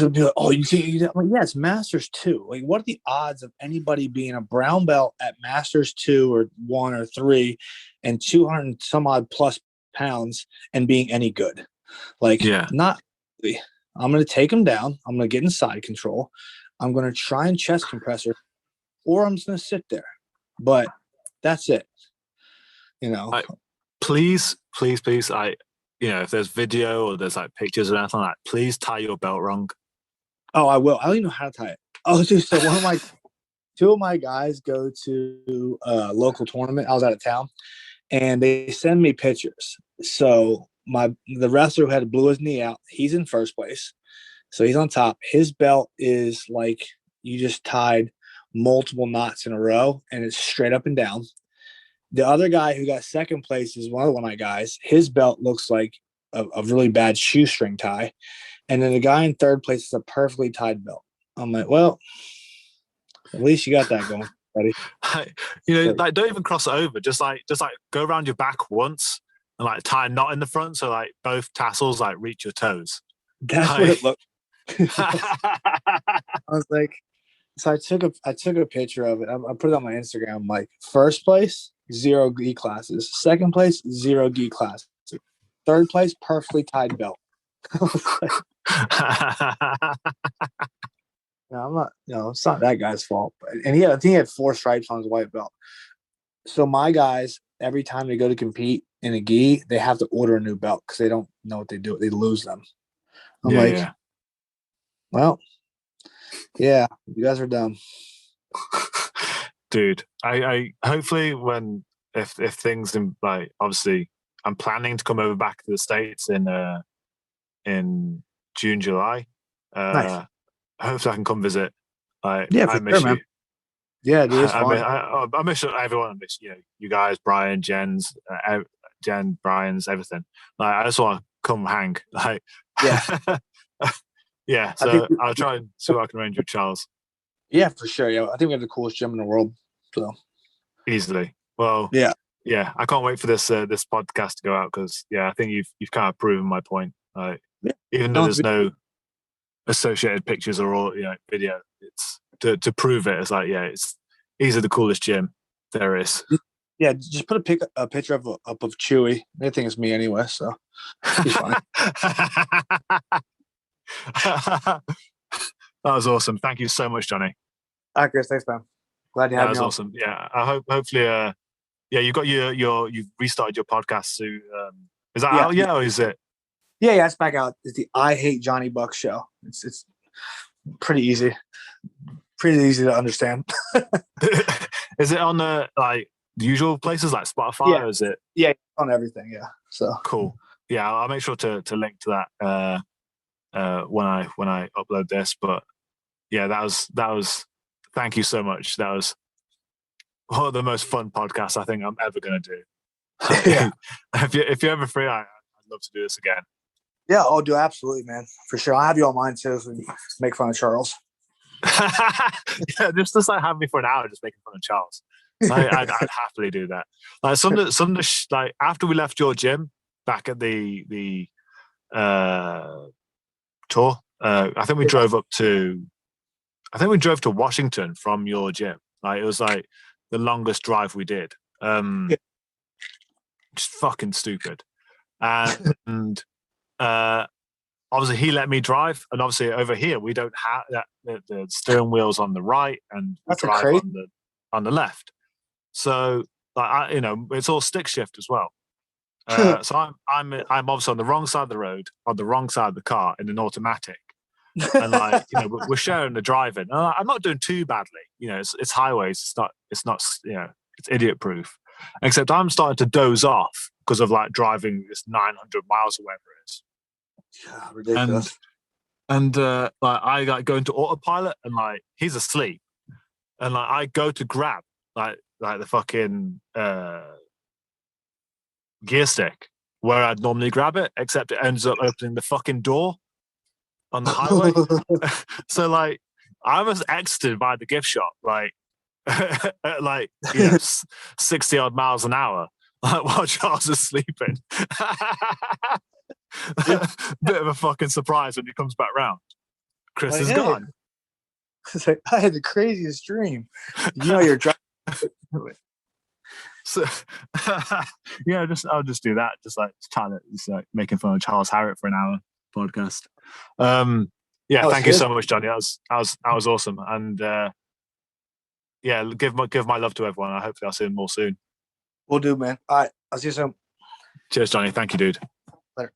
be oh, you think? I'm yeah, it's Masters 2. What are the odds of anybody being a brown belt at Masters 2 or 1 or 3 and 200 some odd plus pounds and being any good? Not really. I'm going to take them down. I'm going to get in side control. I'm going to try and chest compressor, or I'm just going to sit there. But that's it. Please. If there's video or there's pictures or anything please tie your belt wrong. Oh, I will. I don't even know how to tie it. Oh, dude, so two of my guys go to a local tournament. I was out of town, and they send me pictures. So the wrestler who had blew his knee out, he's in first place. So he's on top. His belt is you just tied multiple knots in a row, and it's straight up and down. The other guy who got second place is one of my guys. His belt looks like a really bad shoestring tie. And then the guy in third place is a perfectly tied belt. I'm well, at least you got that going, buddy. Don't even cross it over. Just go around your back once and tie a knot in the front so both tassels reach your toes. That's what it looked. I was so I took a picture of it. I put it on my Instagram. First place, 0 gi classes. Second place, 0 gi classes. Third place, perfectly tied belt. I'm not. It's not that guy's fault. And I think he had 4 stripes on his white belt. So my guys, every time they go to compete in a gi, they have to order a new belt because they don't know what they do. They lose them. I'm well, yeah, you guys are dumb. Dude, I hopefully if things obviously I'm planning to come over back to the States in June, July. Nice. Hopefully I can come visit. I miss you. Man. Yeah, dude, it's fun. I miss everyone. I miss you guys, Brian, Jen, Brian's, everything. I just want to come hang. Yeah, so I'll try and see what I can arrange with Charles. Yeah, for sure. Yeah, I think we have the coolest gym in the world. So easily. Well, yeah. I can't wait for this podcast to go out because I think you've kind of proven my point. Even though there's no associated pictures or video, it's to prove it. It's it's easily the coolest gym There is. Yeah, just put a picture up of Chewy. They think it's me anyway, so he's fine. That was awesome. Thank you so much, Johnny. All right, Chris. Thanks, man. Glad you had me. That was awesome. Yeah, I hopefully, you got you've restarted your podcast. So, is that out yet, or is it? Yeah, it's back out. It's the I Hate Johnny Buck show. It's pretty easy to understand. Is it on the usual places like Spotify? Or is it? Yeah, on everything. Yeah. So cool. Yeah, I'll make sure to link to that when I upload this. But yeah, that was. Thank you so much. That was one of the most fun podcasts I think I'm ever going to do. Yeah. If you're ever free, I'd love to do this again. Yeah, I'll do absolutely, man, for sure. I'll have you on mine too, so we can make fun of Charles. Yeah, just have me for an hour, just making fun of Charles. I'd happily do that. Like some of the after we left your gym back at the tour, I think we drove to Washington from your gym. Like it was like the longest drive we did. Just fucking stupid. And obviously he let me drive, and obviously over here we don't have that. The steering wheel's on the right and we drive on the left. So it's all stick shift as well. So I'm obviously on the wrong side of the road, on the wrong side of the car in an automatic. And we're sharing the driving. I'm not doing too badly. It's highways. It's not it's idiot proof. Except I'm starting to doze off because of driving this 900 miles or whatever it is. Yeah, ridiculous. And I go into autopilot and he's asleep, and I go to grab like the fucking gear stick where I'd normally grab it, except it ends up opening the fucking door on the highway. So I was exited by the gift shop at 60 odd miles an hour while Charles is sleeping. Bit of a fucking surprise when he comes back round. Chris is gone. It's I had the craziest dream. You're driving. So yeah, I'll just do that. Just making fun of Charles Harrott for an hour podcast. Thank you so much, Johnny. That was awesome. And give my love to everyone. I hopefully I'll see them more soon. Will do, man. All right, I'll see you soon. Cheers, Johnny. Thank you, dude. Later.